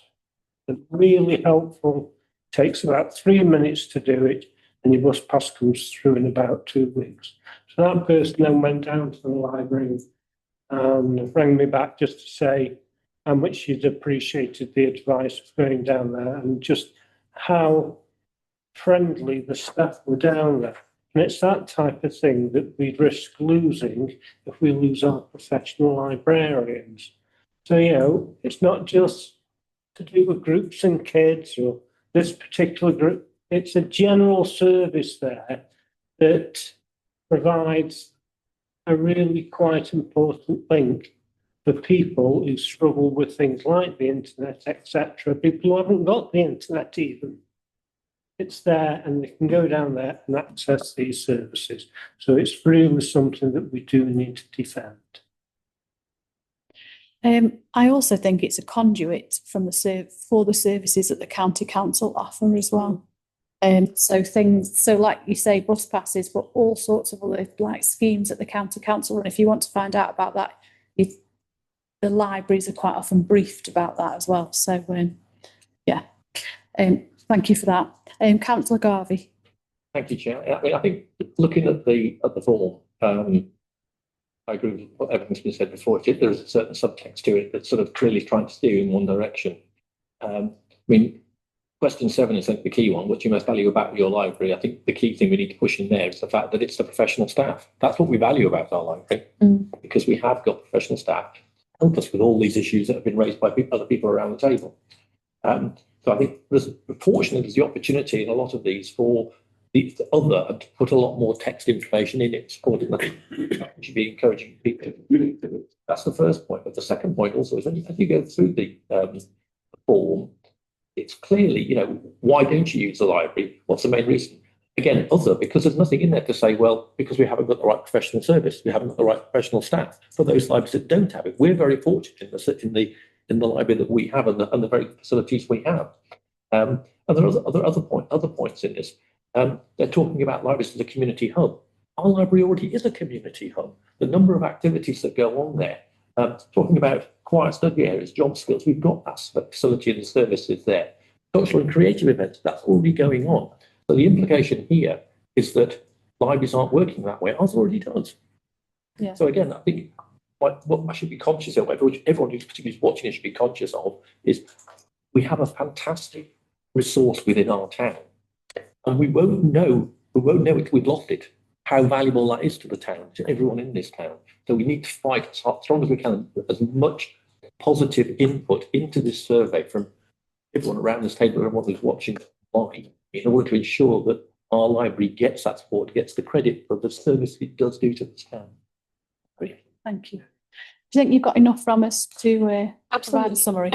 and really helpful. Takes about 3 minutes to do it, and your bus pass comes through in about 2 weeks. So that person then went down to the library and rang me back just to say how much she'd appreciated the advice of going down there and just how friendly the staff were down there. And it's that type of thing that we'd risk losing if we lose our professional librarians. So, you know, it's not just to do with groups and kids or this particular group. It's a general service there that provides a really quite important link for people who struggle with things like the internet, etc. People who haven't got the internet even. It's there and they can go down there and access these services. So it's really something that we do need to defend. I also think it's a conduit from for the services that the county council offer as well. So like you say, bus passes, but all sorts of other like schemes that the county council run. If you want to find out about that, the libraries are quite often briefed about that as well. So yeah, thank you for that. Councillor Garvey. Thank you, Chair. I think looking at the form, I agree with what everything's been said before. There is a certain subtext to it that's sort of clearly trying to steer in one direction. I mean, question 7 is the key one. What do you most value about your library? I think the key thing we need to push in there is the fact that it's the professional staff. That's what we value about our library, because we have got professional staff to help us with all these issues that have been raised by other people around the table. So I think fortunately there's the opportunity in a lot of these for the other to put a lot more text information in it, supporting that. We should be encouraging people to do it. That's the first point. But the second point also is as you go through the form, it's clearly, you know, why don't you use the library? What's the main reason? Again, because there's nothing in there to say, well, because we haven't got the right professional service, we haven't got the right professional staff. For those libraries that don't have it, we're very fortunate in the library that we have and the very facilities we have. And there are other points in this. They're talking about libraries as a community hub. Our library already is a community hub. The number of activities that go on there, talking about quiet study areas, job skills, we've got that facility and the services there. Cultural and creative events, that's already going on. So the implication here is that libraries aren't working that way. Ours already does. Yeah. So again, I think what I should be conscious of, everyone who's particularly watching it should be conscious of, is we have a fantastic resource within our town. And we won't know it, we've lost it, how valuable that is to the town, to everyone in this town. So we need to fight as strong as we can, as much positive input into this survey from everyone around this table, everyone who's watching live, in order to ensure that our library gets that support, gets the credit for the service it does do to this town. Thank you. Do you think you've got enough from us to provide a summary?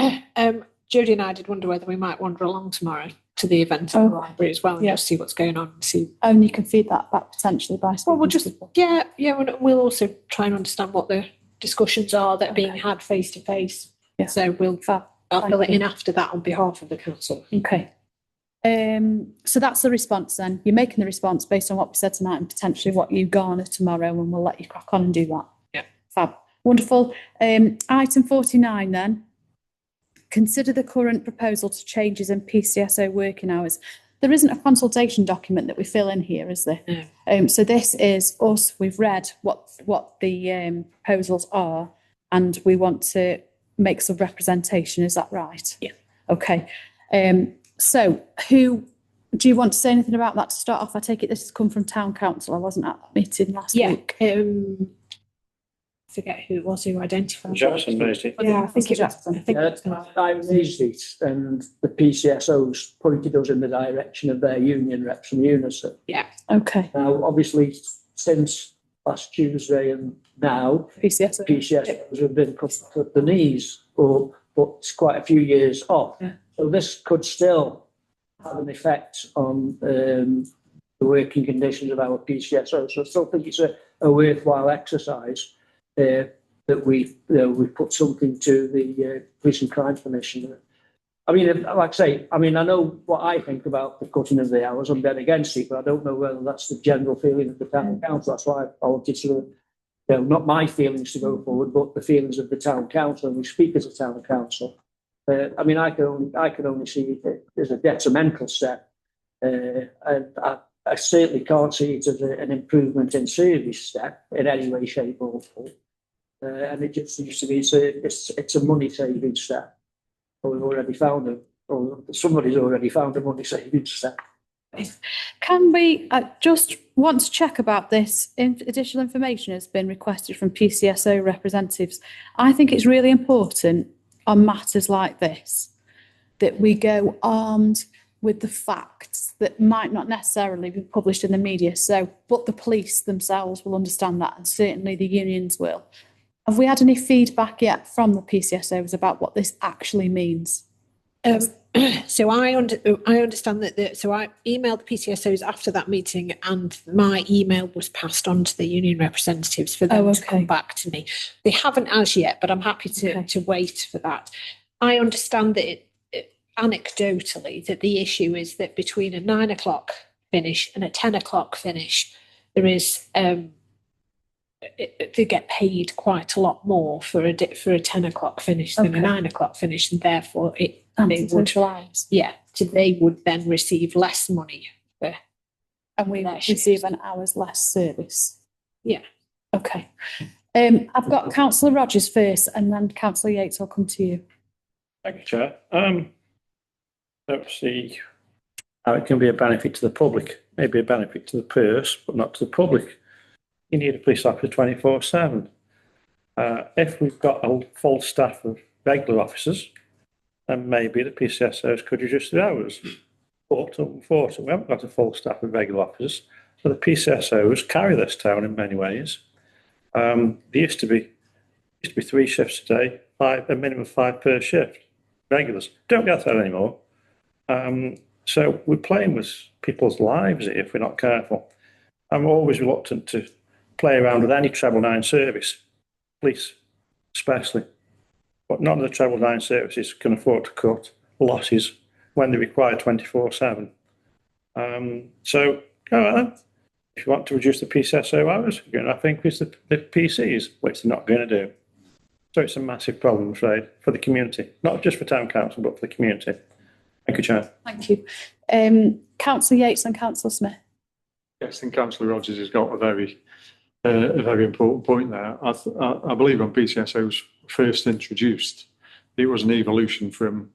Judy and I did wonder whether we might wander along tomorrow to the event at the library as well and just see what's going on. And you can feed that back potentially by speaking we'll just to people. We'll also try and understand what the discussions are that are being had face to face. Yeah. So I'll fill it in after that on behalf of the council. Okay. So that's the response then. You're making the response based on what we said tonight and potentially what you garner tomorrow, and we'll let you crack on and do that. Yeah. Fab. Wonderful. Item 49 then. Consider the current proposal to changes in PCSO working hours. There isn't a consultation document that we fill in here, is there? No. So this is us. We've read what the proposals are, and we want to make some representation. Is that right? Yeah. Okay. So who do you want to say anything about that to start off? I take it this has come from Town Council. I wasn't at that meeting last week. I forget who it was who identified. Jackson raised it. Yeah, I think it was. I raised it and the PCSOs pointed us in the direction of their union reps from Unison. Yeah. Okay. Now, obviously, since last Tuesday and now, PCSO. PCSOs have been put at the knees. But but it's quite a few years off. Yeah. So this could still have an effect on the working conditions of our PCSO. So I still think it's a worthwhile exercise that we put something to the Police and Crime Commission. I mean, like I say, I mean, I know what I think about the cutting of the hours. I'm dead against it, but I don't know whether that's the general feeling of the town council. That's why I wanted to, not my feelings to go forward, but the feelings of the town council. And we speak as a town council. I mean, I can only see it as a detrimental step, and I certainly can't see it as an improvement in service step in any way, shape, or form. And it just seems to be it's a money saving step. Or we've already found it, or somebody's already found a money saving step. Can we just want to check about this? Additional information has been requested from PCSO representatives. I think it's really important on matters like this that we go armed with the facts that might not necessarily be published in the media. But the police themselves will understand that, and certainly the unions will. Have we had any feedback yet from the PCSOs about what this actually means? So I understand that. So I emailed the PCSOs after that meeting, and my email was passed on to the union representatives for them to come back to me. They haven't as yet, but I'm happy to wait for that. I understand that anecdotally that the issue is that between a 9 o'clock finish and a 10 o'clock finish, there is they get paid quite a lot more for a 10 o'clock finish than a 9 o'clock finish, and therefore they would then receive less money for, and we receive an hour's less service. Yeah. Okay. I've got Councillor Rogers first, and then Councillor Yates. I'll come to you. Thank you, Chair. Let's see how it can be a benefit to the public. Maybe a benefit to the purse, but not to the public. You need a police officer 24/7. If we've got a full staff of regular officers, then maybe the PCSOs could reduce their hours. But unfortunately, we haven't got a full staff of regular officers, so the PCSOs carry this town in many ways. There used to be 3 shifts a day, a minimum of 5 per shift. Regulars don't get that anymore. So we're playing with people's lives here if we're not careful. I'm always reluctant to play around with any treble 9 service, police especially, but none of the treble 9 services can afford to cut losses when they require 24/7. So if you want to reduce the PCSO hours, you're going to have to increase the PCs, which they're not going to do. So it's a massive problem, I'm afraid, for the community, not just for town council, but for the community. Thank you, Chair. Thank you. Councillor Yates and Councillor Smith. Yes, I think Councillor Rogers has got a very important point there. I believe when PCSOs first introduced, it was an evolution from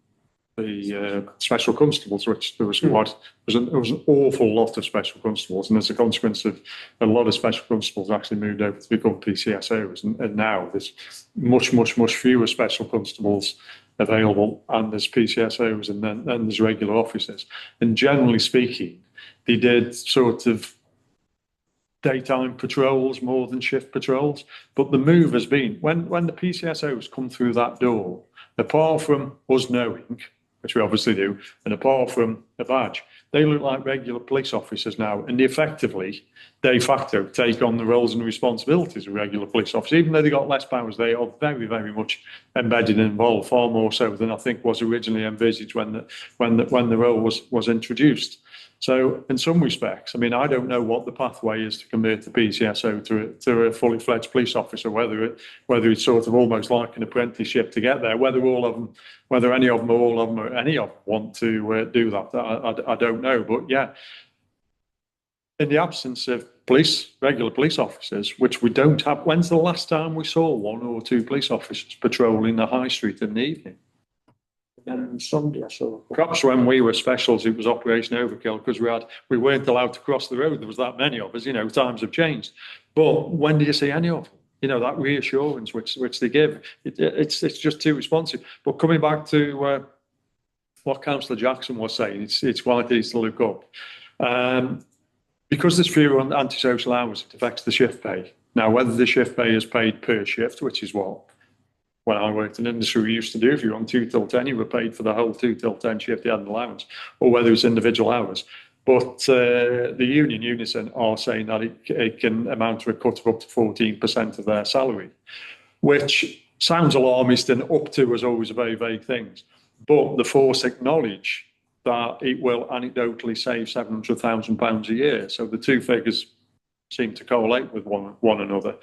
the special constables, which there was an awful lot of special constables, and as a consequence of a lot of special constables actually moved over to become PCSOs, and now there's much fewer special constables available, and there's PCSOs, and then there's regular officers. And generally speaking, they did sort of daytime patrols more than shift patrols. But the move has been, when the PCSOs come through that door, apart from us knowing, which we obviously do, and apart from a badge, they look like regular police officers now, and effectively, de facto, take on the roles and responsibilities of regular police officers. Even though they got less powers, they are very much embedded and involved, far more so than I think was originally envisaged when the role was introduced. So in some respects, I mean, I don't know what the pathway is to convert the PCSO to a fully fledged police officer, whether it's sort of almost like an apprenticeship to get there, whether any of them or all of them or any of them want to do that. I don't know. But yeah, in the absence of regular police officers, which we don't have, when's the last time we saw 1 or 2 police officers patrolling the high street in the evening? And Sunday I saw. Perhaps when we were specials, it was Operation Overkill because we weren't allowed to cross the road. There was that many of us. Times have changed. But when do you see any of them? That reassurance which they give, it's just too responsive. But coming back to what Councillor Jackson was saying, it's quite easy to look up. Because there's fewer antisocial hours, it affects the shift pay. Now, whether the shift pay is paid per shift, which is what when I worked in industry, we used to do, if you were on 2 till 10, you were paid for the whole 2 till 10 shift, you had an allowance, or whether it's individual hours. But the union, Unison, are saying that it can amount to a cut of up to 14% of their salary, which sounds alarmist, and up to is always a very vague thing. But the force acknowledge that it will anecdotally save £700,000 a year. So the two figures seem to correlate with one another.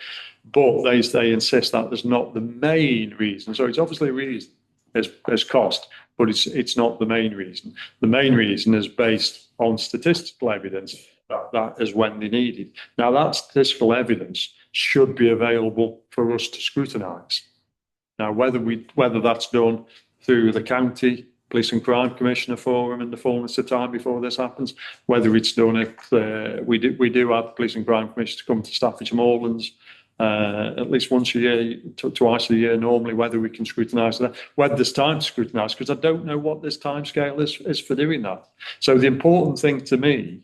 But they insist that there's not the main reason. So it's obviously a reason, as cost, but it's not the main reason. The main reason is based on statistical evidence that is when they need it. Now, that statistical evidence should be available for us to scrutinise. Now, whether that's done through the county Police and Crime Commissioner Forum in the fullness of time before this happens, whether it's done if we do have Police and Crime Commissioner to come to Staffordshire Moorlands at least once a year, twice a year normally, whether we can scrutinise that, whether there's time to scrutinise, because I don't know what this timescale is for doing that. So the important thing to me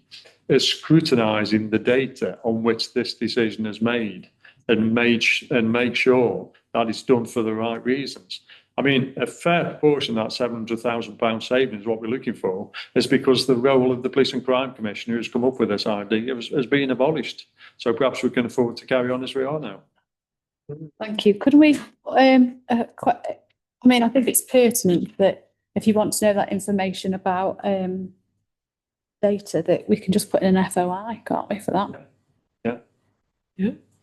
is scrutinising the data on which this decision is made and make sure that it's done for the right reasons. I mean, a fair proportion of that £700,000 savings, what we're looking for, is because the role of the Police and Crime Commissioner who's come up with this idea has been abolished. So perhaps we can afford to carry on as we are now. Thank you. Could we, I mean, I think it's pertinent that if you want to know that information about data, that we can just put in an FOI, can't we, for that? Yeah.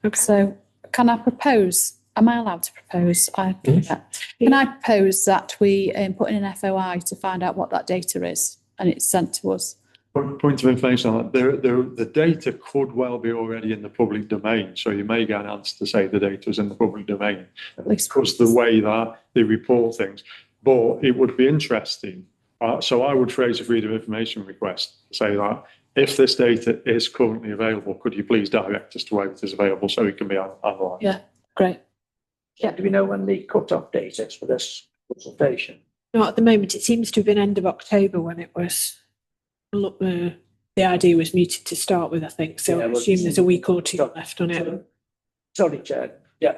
Okay. So can I propose, am I allowed to propose? Can I propose that we put in an FOI to find out what that data is and it's sent to us? Point of information on that, the data could well be already in the public domain, so you may get an answer to say the data is in the public domain, because the way that they report things. But it would be interesting, so I would phrase a freedom of information request, say that if this data is currently available, could you please direct us to where it is available so it can be analysed? Yeah, great. Yeah, do we know when the cut-off date is for this consultation? No, at the moment, it seems to have been end of October when it was, the idea was mooted to start with, I think. So I assume there's a week or two left on it. Sorry, Chair. Yeah.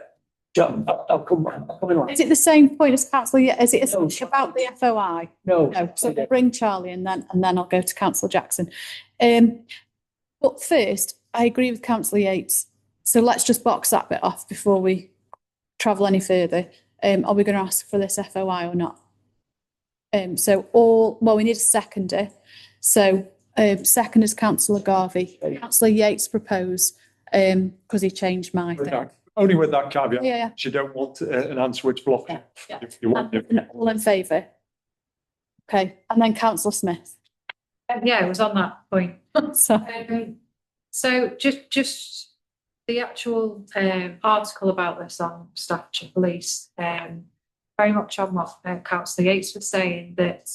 John, I'll come in. Is it the same point as council? Yeah, is it about the FOI? No. So we'll bring Charlie and then I'll go to Councillor Jackson. But first, I agree with Councillor Yates. So let's just box that bit off before we travel any further. Are we going to ask for this FOI or not? We need a seconder. So second is Councillor Garvey. Councillor Yates proposed because he changed my thing. Only with that caveat. Yeah. You don't want an answer which blocks Yeah. you want it. All in favour? Okay, and then Councillor Smith. Yeah, it was on that point. So just the actual article about this on Staffordshire Police, very much on what Councillor Yates was saying, that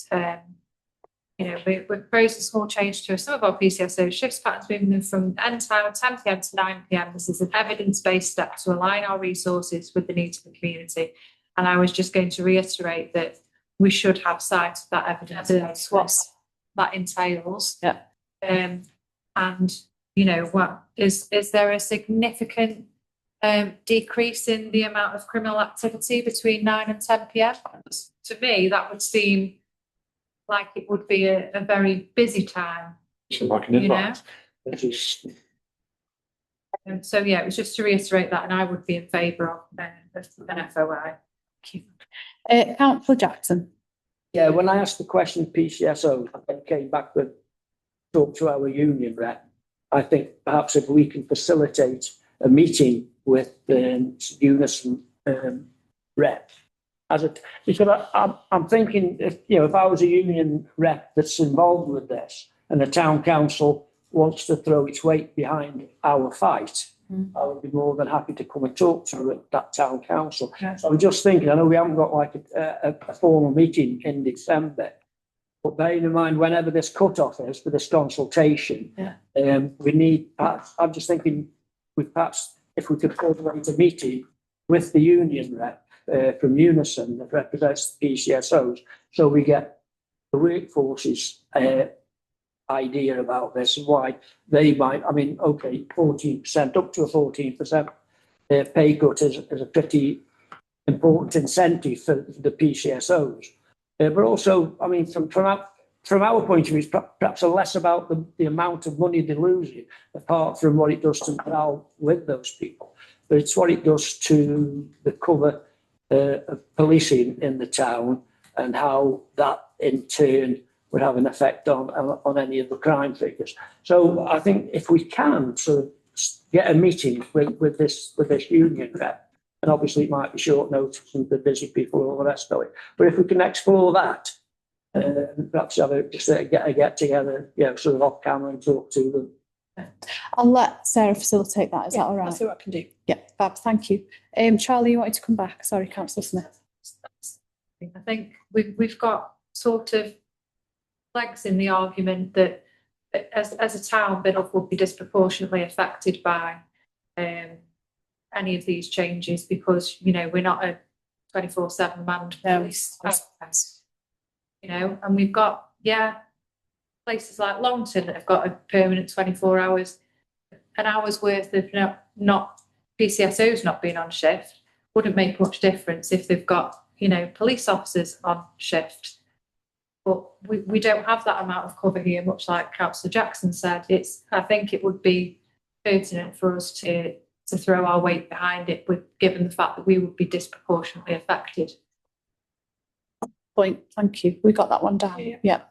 we're proposing a small change to some of our PCSO shifts patterns, moving them from end time 10 p.m. to 9 p.m. This is an evidence-based step to align our resources with the needs of the community. And I was just going to reiterate that we should have sight of that evidence, what that entails. Yeah. And what is there a significant decrease in the amount of criminal activity between 9 and 10 p.m? To me, that would seem like it would be a very busy time. Like an invite. So yeah, it was just to reiterate that, and I would be in favour of an FOI. Councillor Jackson. Yeah, when I asked the question PCSO, I came back with talk to our union rep. I think perhaps if we can facilitate a meeting with the Unison rep, because I'm thinking if I was a union rep that's involved with this and the town council wants to throw its weight behind our fight, I would be more than happy to come and talk to that town council. So I'm just thinking, I know we haven't got like a formal meeting in December, but bearing in mind whenever this cut-off is for this consultation, we need, I'm just thinking, if we could coordinate a meeting with the union rep from Unison that represents the PCSOs, so we get the workforce's idea about this and why they might, 14%, up to a 14% pay cut is a pretty important incentive for the PCSOs. But also, I mean, from our point of view, it's perhaps less about the amount of money they're losing, apart from what it does to morale with those people. But it's what it does to the cover of policing in the town, and how that in turn would have an effect on any of the crime figures. So I think if we can sort of get a meeting with this union rep, and obviously it might be short notice and the busy people and all the rest of it, but if we can explore that, perhaps have a get together, sort of off camera and talk to them. I'll let Sarah facilitate that. Is that all right? I'll see what I can do. Yeah, Fab, thank you. Charlie, you wanted to come back? Sorry, Councillor Smith. I think we've got sort of legs in the argument that as a town, Biddulph would be disproportionately affected by any of these changes, because, you know, we're not a 24/7 manned police. You know, and we've got, places like Longton that have got a permanent 24 hours, an hour's worth of not PCSOs not being on shift wouldn't make much difference if they've got, you know, police officers on shift. But we don't have that amount of cover here, much like Councillor Jackson said. I think it would be pertinent for us to throw our weight behind it, given the fact that we would be disproportionately affected. Point, thank you. We got that one down. Yeah.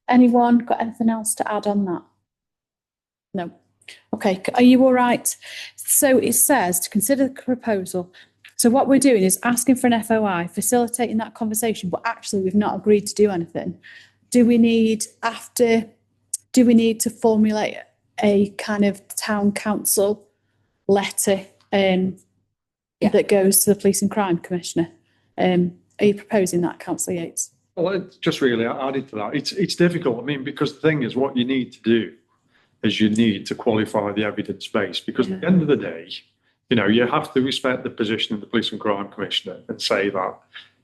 Anyone got anything else to add on that? No. Okay, are you all right? So it says to consider the proposal. So what we're doing is asking for an FOI, facilitating that conversation, but actually we've not agreed to do anything. Do we need to formulate a kind of town council letter that goes to the Police and Crime Commissioner? Are you proposing that, Councillor Yates? Well, it's just really added to that. It's difficult. I mean, because the thing is, what you need to do is you need to qualify the evidence base, because at the end of the day, you know, you have to respect the position of the Police and Crime Commissioner and say that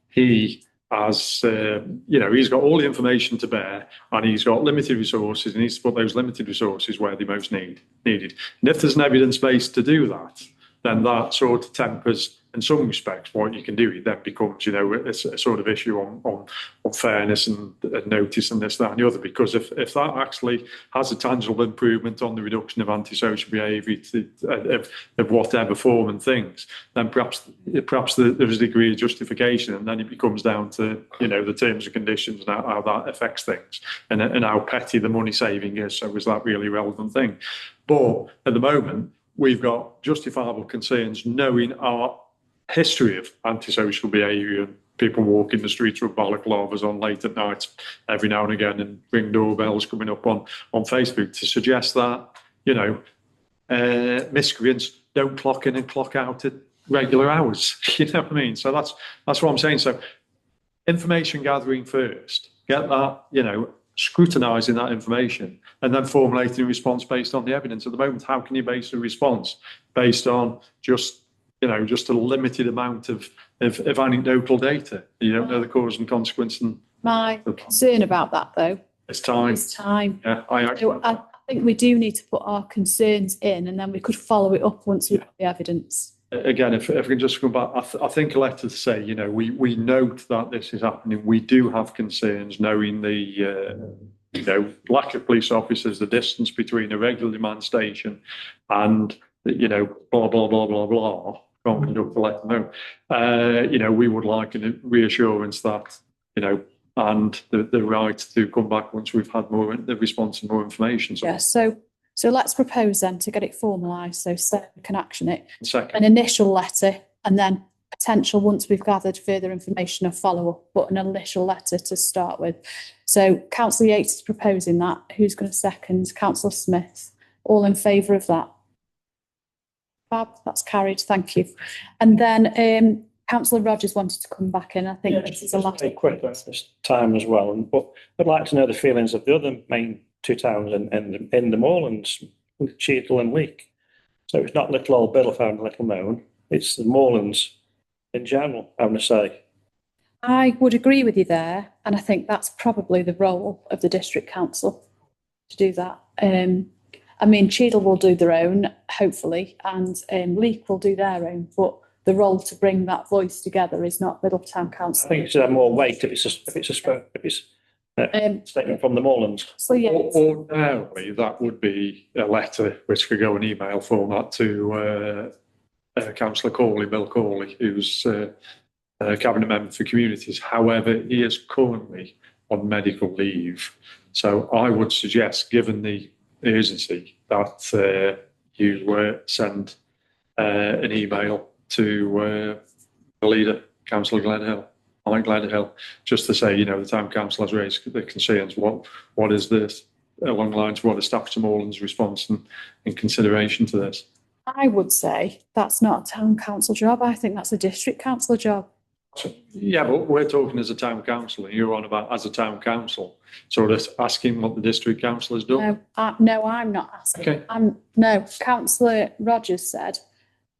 he has, you know, he's got all the information to bear, and he's got limited resources, and he needs to put those limited resources where they most needed. And if there's an evidence base to do that, then that sort of tempers, in some respects, what you can do. It then becomes, you know, a sort of issue on fairness and notice and this, that and the other. Because if that actually has a tangible improvement on the reduction of antisocial behaviour of whatever form and things, then perhaps there's a degree of justification, and then it becomes down to, you know, the terms and conditions and how that affects things, and how petty the money saving is. So is that really a relevant thing? But at the moment, we've got justifiable concerns, knowing our history of antisocial behaviour and people walking the streets with balaclavas on late at night every now and again, and ring doorbells coming up on Facebook to suggest that, you know, miscreants don't clock in and clock out at regular hours. You know what I mean? So that's what I'm saying. So information gathering first, get that, you know, scrutinising that information, and then formulating a response based on the evidence. At the moment, how can you base a response based on just a limited amount of anecdotal data? You don't know the cause and consequence. And my concern about that, though, it's time. Yeah, I think we do need to put our concerns in, and then we could follow it up once we've got the evidence. Again, if we can just come back, I think a letter to say, you know, we note that this is happening. We do have concerns, knowing the, you know, lack of police officers, the distance between a regular demand station and, you know, blah, blah, blah, blah, blah. Can't conduct the letter, no. You know, we would like a reassurance that, you know, and the right to come back once we've had more, the response and more information. Yeah, so let's propose then to get it formalised so Sarah can action it. Second. An initial letter, and then potential, once we've gathered further information, a follow-up, but an initial letter to start with. So Councillor Yates is proposing that. Who's going to second? Councillor Smith. All in favour of that? Fab, that's carried. Thank you. And then Councillor Rogers wanted to come back in. I think this is a lot. Very quick at this time as well, but I'd like to know the feelings of the other main two towns in the Moorlands, Cheadle and Leek. So it's not little old Biddulph and Little Moon, it's the Moorlands in general, I would say. I would agree with you there, and I think that's probably the role of the district council to do that. I mean, Cheadle will do their own, hopefully, and Leek will do their own, but the role to bring that voice together is not Middle Town I Council. think it should have more weight if it's a statement from the Moorlands. So yeah, Ordinarily, that would be a letter which could go in email format to Councillor Corley, Bill Corley, who's a cabinet member for communities. However, he is currently on medical leave. So I would suggest, given the urgency, that you send an email to the leader, Councillor Glenhill, Mike Glenhill, just to say, the town council has raised the concerns. What is this along the lines of what is Staffordshire Moorlands' response and in consideration to this? I would say that's not a town council job. I think that's a district council job. Yeah, but we're talking as a town council, and you're on about as a town council. So just asking what the district council has done. No, I'm not asking. Okay. Councillor Rogers said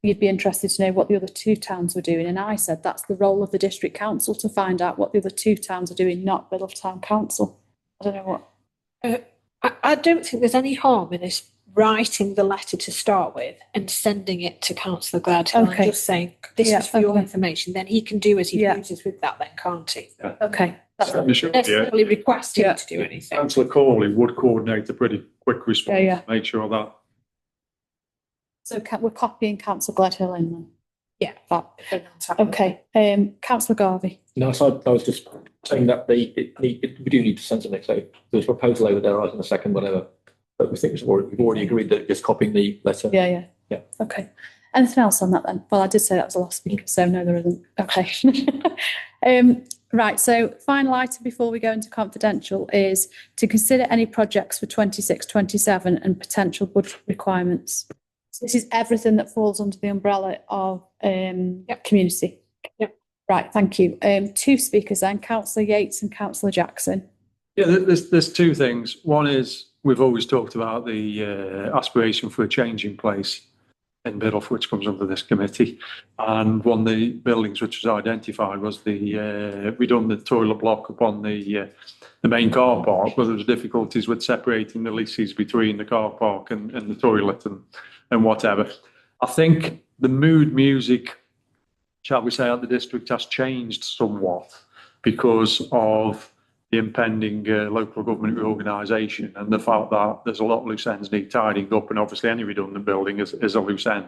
you'd be interested to know what the other two towns were doing, and I said that's the role of the district council to find out what the other two towns are doing, not Middle Town Council. I don't know what. I don't think there's any harm in us writing the letter to start with and sending it to Councillor Gladhill and just saying, this is for your information. Then he can do as he pleases with that then, can't he? Yeah. Okay. That's necessarily request him to do anything. Councillor Corley would coordinate a pretty quick response. Yeah. Make sure that. So we're copying Councillor Gladhill in then? Yeah. Okay. Councillor Garvey. No, so I was just saying that we do need to send something. So there's a proposal over there, right, in a second, whatever. But we think we've already agreed that just copying the letter. Yeah. Okay. Anything else on that then? Well, I did say that was the last speaker, so no, there isn't. Okay. Right. So final item before we go into confidential is to consider any projects for 26-27 and potential budget requirements. So this is everything that falls under the umbrella of community. Yep. Right. Thank you. Two speakers then, Councillor Yates and Councillor Jackson. Yeah, there's two things. One is we've always talked about the aspiration for a change in place in Biddulph, which comes under this committee. And one of the buildings which was identified was we done the toilet block upon the main car park, but there was difficulties with separating the leases between the car park and the toilet and whatever. I think the mood music, shall we say, at the district has changed somewhat because of the impending local government reorganisation and the fact that there's a lot of loose ends need tidying up, and obviously any redundant building is a loose end.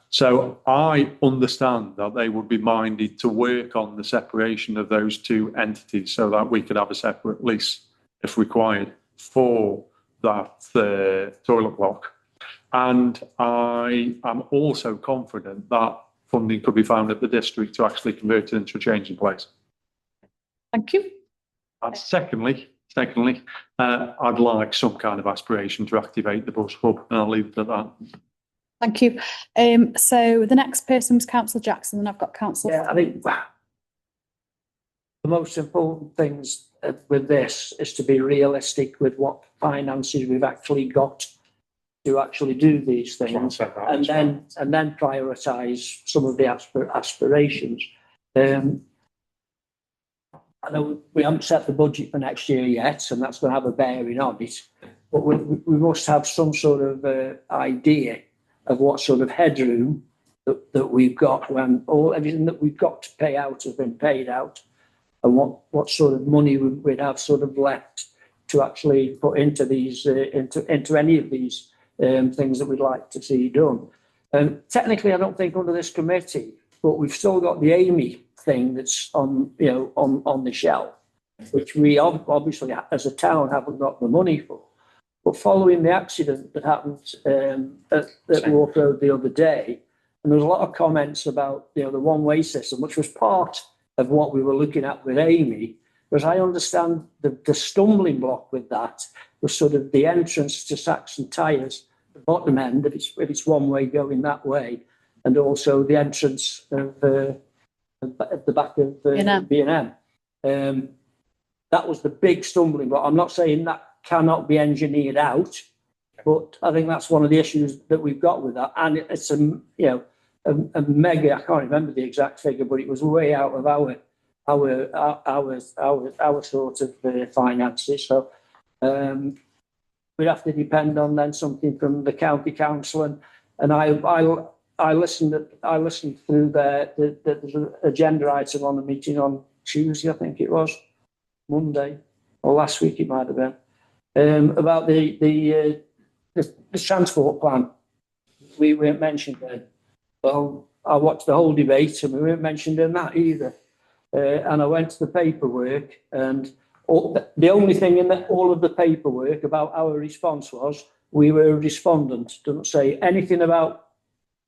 So I understand that they would be minded to work on the separation of those two entities so that we could have a separate lease, if required, for that toilet block. And I am also confident that funding could be found at the district to actually convert it into a change in place. Thank you. And secondly, I'd like some kind of aspiration to activate the bus hub, and I'll leave it at that. Thank you. So the next person was Councillor Jackson, and I've got Councillor. Yeah, I think the most important things with this is to be realistic with what finances we've actually got to actually do these things, and then prioritise some of the aspirations. I know we haven't set the budget for next year yet, and that's going to have a bearing on it. But we must have some sort of idea of what sort of headroom that we've got when everything that we've got to pay out has been paid out, and what sort of money we'd have sort of left to actually put into these into any of these things that we'd like to see done. Technically, I don't think under this committee, but we've still got the Amy thing that's on the shelf, which we obviously as a town haven't got the money for. But following the accident that happened at Wharf Road the other day, and there was a lot of comments about the one-way system, which was part of what we were looking at with Amy. Because I understand the stumbling block with that was sort of the entrance to Saxon Tyres, the bottom end, if it's one way going that way, and also the entrance of at the back of B&M. That was the big stumbling block. I'm not saying that cannot be engineered out, but I think that's one of the issues that we've got with that. And it's a mega, I can't remember the exact figure, but it was way out of our sort of finances. So we'd have to depend on then something from the county council, and I I listened through the agenda item on the meeting on Tuesday, I think it was, Monday, or last week it might have been, about the transport plan. We weren't mentioned then. Well, I watched the whole debate and we weren't mentioned in that either. And I went to the paperwork, and the only thing in all of the paperwork about our response was we were a respondent. Doesn't say anything about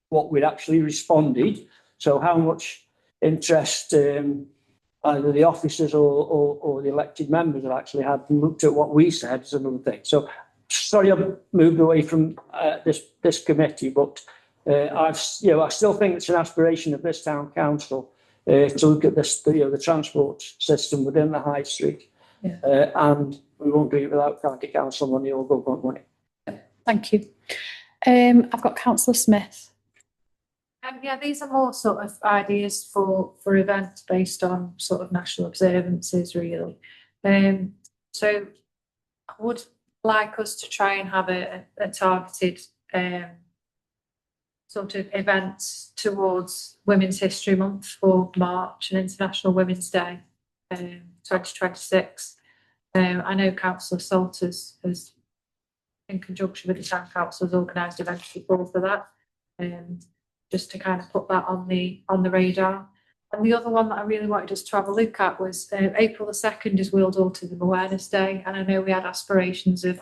what we'd actually responded. So how much interest either the officers or the elected members have actually had and looked at what we said is another thing. So sorry I've moved away from this committee, but I still think it's an aspiration of this town council to look at this, the transport system within the high street. Yeah. And we won't do it without county council money or government money. Thank you. I've got Councillor Smith. Yeah, these are more sort of ideas for events based on sort of national observances, really. So I would like us to try and have a targeted sort of event towards Women's History Month for March and International Women's Day, 2026. I know Councillor Salters has, in conjunction with the Town Council, has organised events before for that, just to kind of put that on the radar. And the other one that I really wanted us to have a look at was April the 2nd is World Autism Awareness Day, and I know we had aspirations of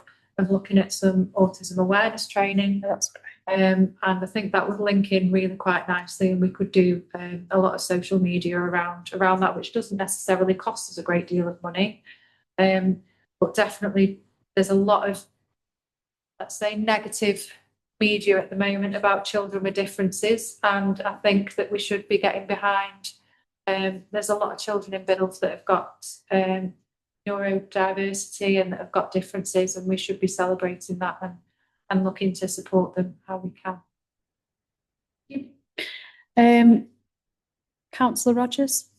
looking at some autism awareness training. That's great. And I think that would link in really quite nicely, and we could do a lot of social media around that, which doesn't necessarily cost us a great deal of money. But definitely there's a lot of, let's say, negative media at the moment about children with differences, and I think that we should be getting behind. There's a lot of children in Biddulph that have got neurodiversity and that have got differences, and we should be celebrating that and looking to support them how we can. Councillor Rogers.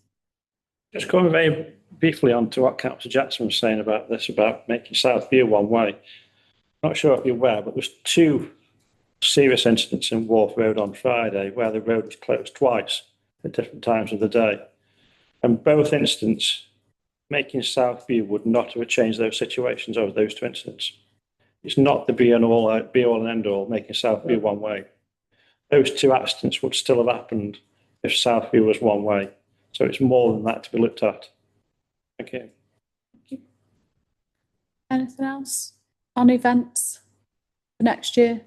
Just coming very briefly on to what Councillor Jackson was saying about this, about making Southview one way. Not sure if you're aware, but there's 2 serious incidents in Wharf Road on Friday where the road was closed twice at different times of the day. And both incidents, making Southview would not have changed those situations over those 2 incidents. It's not the be all and end all making Southview one way. Those 2 accidents would still have happened if Southview was one way. So it's more than that to be looked at. Thank you. Thank you. Anything else on events for next year?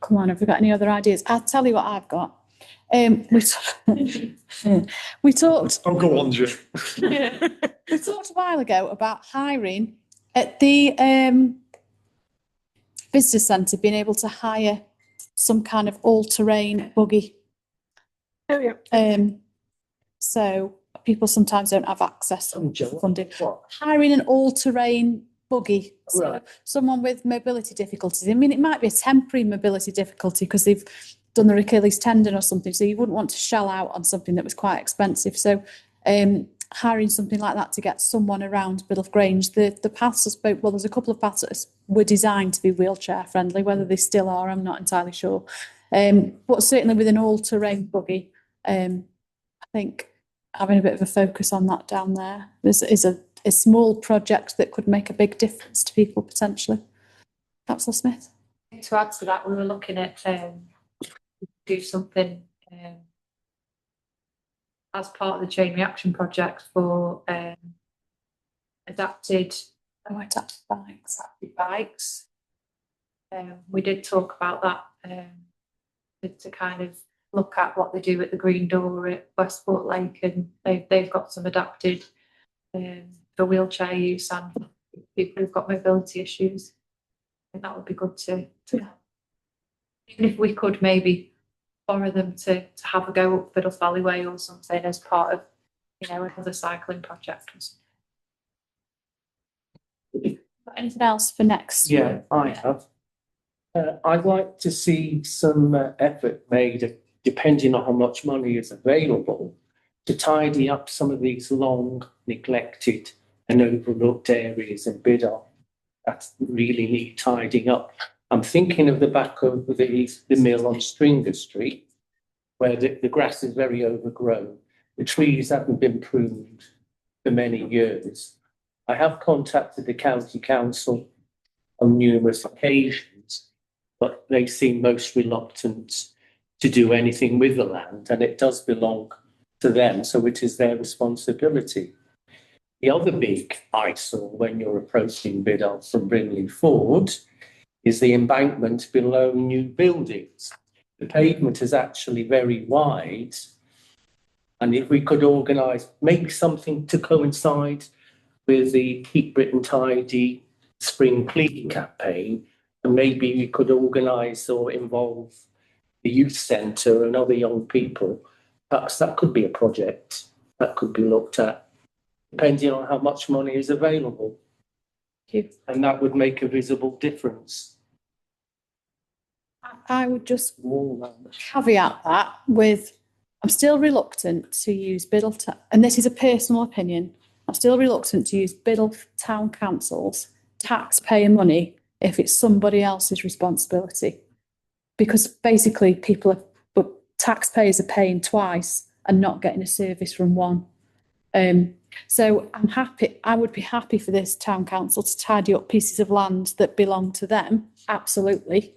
Come on, have we got any other ideas? I'll tell you what I've got. We talked. Oh, go on, Jim. We talked a while ago about hiring at the visitor centre, being able to hire some kind of all-terrain buggy. Oh yeah. So people sometimes don't have access to funding. What? Hiring an all-terrain buggy, so Right. someone with mobility difficulties. I mean, it might be a temporary mobility difficulty because they've done their Achilles tendon or something, so you wouldn't want to shell out on something that was quite expensive. So hiring something like that to get someone around Biddulph Grange. The paths I spoke, well, there's a couple of paths that were designed to be wheelchair friendly. Whether they still are, I'm not entirely sure. But certainly with an all-terrain buggy, I think having a bit of a focus on that down there is a small project that could make a big difference to people potentially. Councillor Smith. To add to that, we were looking at do something as part of the chain reaction project for adapted bikes. We did talk about that to kind of look at what they do at the Green Door at Westport Lake, and they've got some adapted for wheelchair use and people who've got mobility issues. I think that would be good to even if we could maybe borrow them to have a go up Biddulph Valley Way or something as part of another cycling project. Anything else for next? Yeah, I have. I'd like to see some effort made, depending on how much money is available, to tidy up some of these long neglected and overlooked areas in Biddulph that really need tidying up. I'm thinking of the back of the mill on Stringer Street, where the grass is very overgrown. The trees haven't been pruned for many years. I have contacted the county council on numerous occasions, but they seem most reluctant to do anything with the land, and it does belong to them, so it is their responsibility. The other big eyesore when you're approaching Biddulph from Brinley Ford is the embankment below new buildings. The pavement is actually very wide, and if we could make something to coincide with the Keep Britain Tidy spring cleaning campaign, and maybe we could organise or involve the youth centre and other young people, perhaps that could be a project that could be looked at, depending on how much money is available. And that would make a visible difference. I would just caveat that with, I'm still reluctant to use Biddulph, and this is a personal opinion, I'm still reluctant to use Biddulph Town Council's taxpayer money if it's somebody else's responsibility. Because basically taxpayers are paying twice and not getting a service from one. So I would be happy for this town council to tidy up pieces of land that belong to them, absolutely.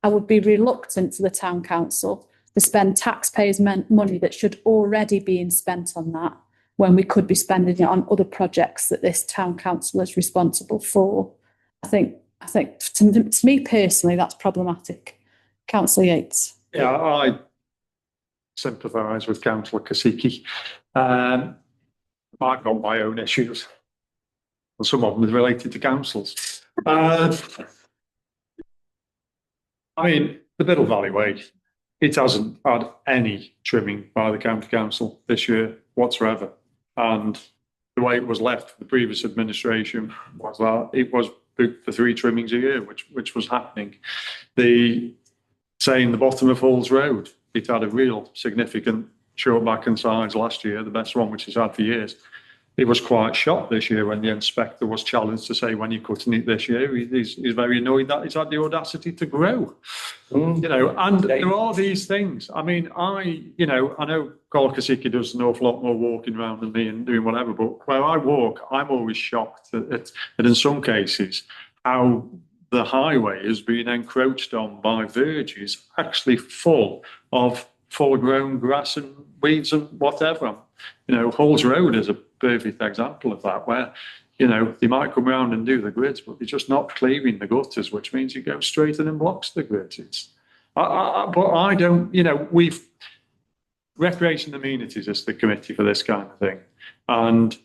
I would be reluctant to the town council to spend taxpayers' money that should already be spent on that, when we could be spending it on other projects that this town council is responsible for. I think to me personally, that's problematic. Councillor Yates. Yeah, I sympathise with Councillor Kasicki. I've got my own issues, and some of them are related to councils. I mean, the Biddle Valley Way, it hasn't had any trimming by the county council this year whatsoever. And the way it was left for the previous administration was that it was booked for 3 trimmings a year, which was happening. Say in the bottom of Halls Road, it had a real significant short back and sides last year, the best one which it's had for years. He was quite shocked this year when the inspector was challenged to say, when you're cutting it this year, he's very annoyed that he's had the audacity to grow. You know, and there are these things. I mean, I know Carl Kasicki does an awful lot more walking around than me and doing whatever, but where I walk, I'm always shocked at in some cases, how the highway has been encroached on by verges actually full of full-grown grass and weeds and whatever. You know, Halls Road is a perfect example of that, where, you know, they might come around and do the grids, but they're just not clearing the gutters, which means you go straight and blocks the grids. But I don't, you know, we've recreation amenities is the committee for this kind of thing. And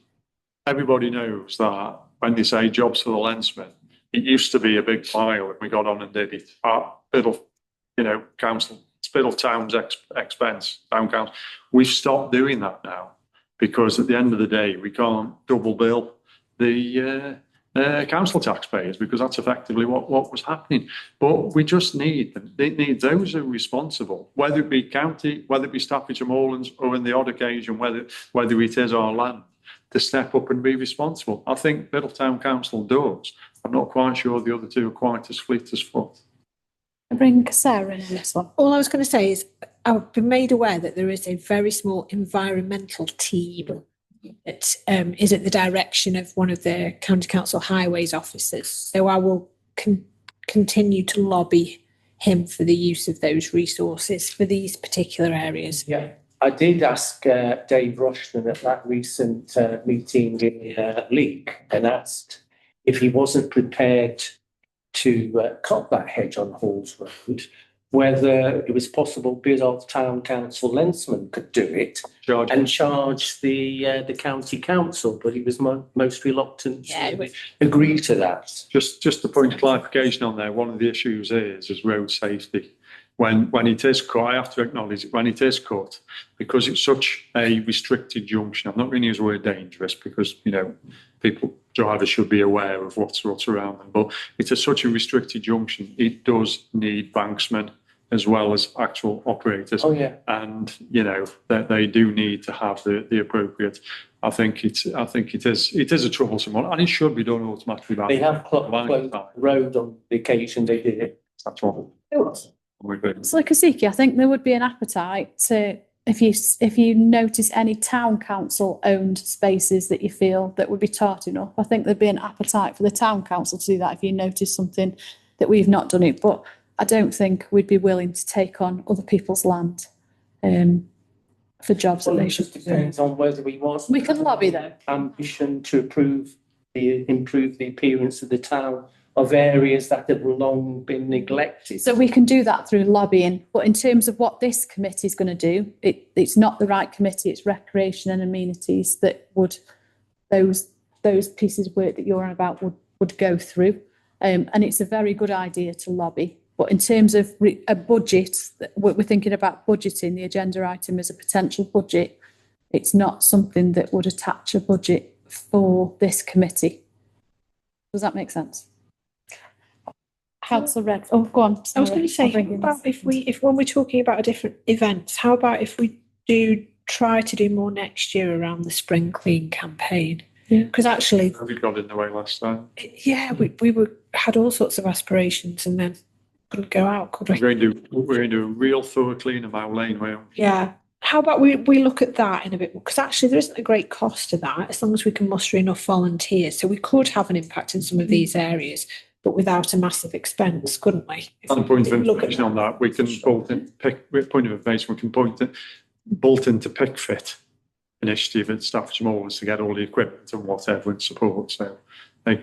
everybody knows that when they say jobs for the lensman, it used to be a big pile and we got on and did it at Biddulph, you know, council, it's Biddulph Town's expense, town council. We've stopped doing that now because at the end of the day, we can't double bill the council taxpayers, because that's effectively what was happening. But we just need them. They need those who are responsible, whether it be county, whether it be Staffordshire Moorlands, or in the odd occasion, whether it is our land, to step up and be responsible. I think Biddulph Town Council does. I'm not quite sure the other two are quite as fleet as foot. I bring Sarah in on this one. All I was going to say is I've been made aware that there is a very small environmental team that is at the direction of one of the County Council Highways officers. So I will continue to lobby him for the use of those resources for these particular areas. Yeah, I did ask Dave Rushton at that recent meeting in Leek and asked if he wasn't prepared to cut that hedge on Halls Road, whether it was possible Biddulph Town Council lensman could do it and charge the county council, but he was most reluctant to agree to that. Just a point of clarification on there. One of the issues is road safety. When it is cut, I have to acknowledge it, when it is cut, because it's such a restricted junction, I'm not going to use the word dangerous because, you know, drivers should be aware of what's around them, but it's such a restricted junction, it does need banksmen as well as actual operators. Oh, yeah. And, you know, that they do need to have the appropriate. I think it is a troublesome one, and it should be done automatically. They have closed the road on the occasion they did it. That's what. we do. So, Kasiki, I think there would be an appetite to, if you notice any town council owned spaces that you feel that would be tarting up, I think there'd be an appetite for the town council to do that if you notice something that we've not done it. But I don't think we'd be willing to take on other people's land for jobs that they should be doing. Depends on whether we want. We can lobby though. Ambition to improve the appearance of the town of areas that have long been neglected. So we can do that through lobbying, but in terms of what this committee is going to do, it's not the right committee. It's recreation and amenities that would those pieces of work that you're on about would go through, and it's a very good idea to lobby. But in terms of a budget, we're thinking about budgeting the agenda item as a potential budget. It's not something that would attach a budget for this committee. Does that make sense? Councillor Red. Oh, go on. I was going to say, how about if when we're talking about a different events, how about if we do try to do more next year around the spring clean campaign? Yeah. Because actually, We got in the way last time. yeah, we had all sorts of aspirations and then couldn't go out, could we? We're going to do a real thorough clean of our lane where Yeah. How about we look at that in a bit more? Because actually, there isn't a great cost to that as long as we can muster enough volunteers. So we could have an impact in some of these areas, but without a massive expense, couldn't we? and point of Look at information on that, we can bolt in point of information, we can bolt into pick fit initiative at Staffordshire Moors to get all the equipment and whatever and support, so they'll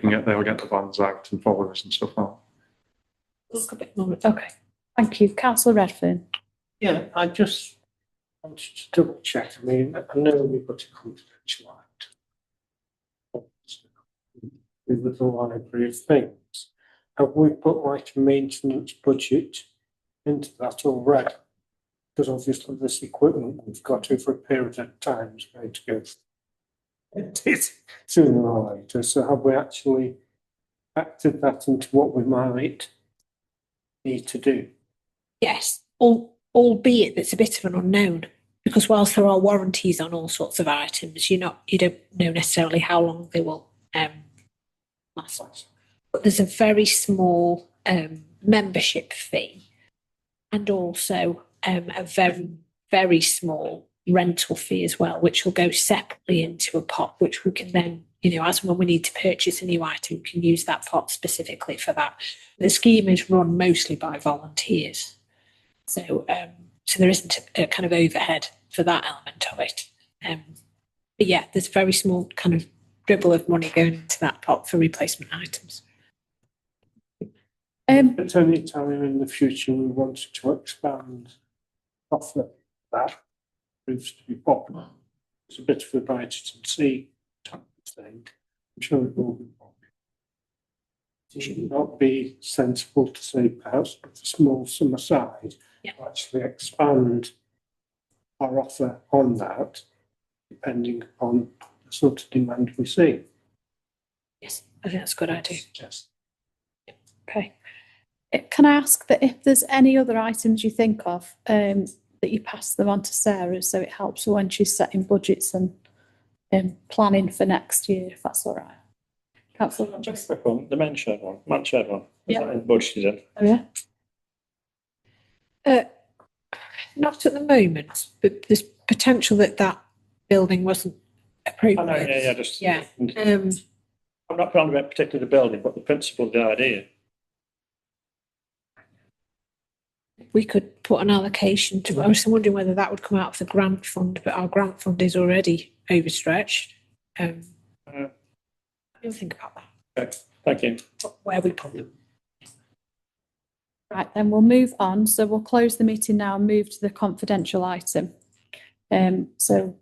get the vans out and followers and stuff like Look a bit more. Okay. Thank you. Councillor Redfern. Yeah, I just wanted to double check. I mean, I know we've got a confidential act with the library of things. Have we put like a maintenance budget into that already? Because obviously this equipment we've got over a period of time is going to go sooner or later. So have we actually factored that into what we might need to do? Yes, albeit that's a bit of an unknown, because whilst there are warranties on all sorts of items, you don't know necessarily how long they will last. But there's a very small membership fee, and also a very, very small rental fee as well, which will go separately into a pot, which we can then, as and when we need to purchase a new item, we can use that pot specifically for that. The scheme is run mostly by volunteers. So there isn't a kind of overhead for that element of it. But yeah, there's a very small kind of dribble of money going into that pot for replacement items. At any time in the future we wanted to expand offer that proves to be popular. It's a bit of a bite and see type of thing. I'm sure it will be popular. Should it not be sensible to say perhaps put a small sum aside to actually expand our offer on that, depending upon the sort of demand we see? Yes, I think that's a good idea. Yes. Okay. Can I ask that if there's any other items you think of, that you pass them on to Sarah so it helps her when she's setting budgets and planning for next year, if that's all right. Councillor Rogers. Just a quick one, Dementia one, Manchester one. Is Yeah. that in budgeted? Oh yeah. Not at the moment, but there's potential that building wasn't appropriate. I know, yeah, just. Yeah. I'm not planning about particularly the building, but the principle of the idea. We could put an allocation to. I was wondering whether that would come out of the grant fund, but our grant fund is already overstretched. We'll think about that. Okay, thank you. Where we put them. Right, then we'll move on. So we'll close the meeting now and move to the confidential item. So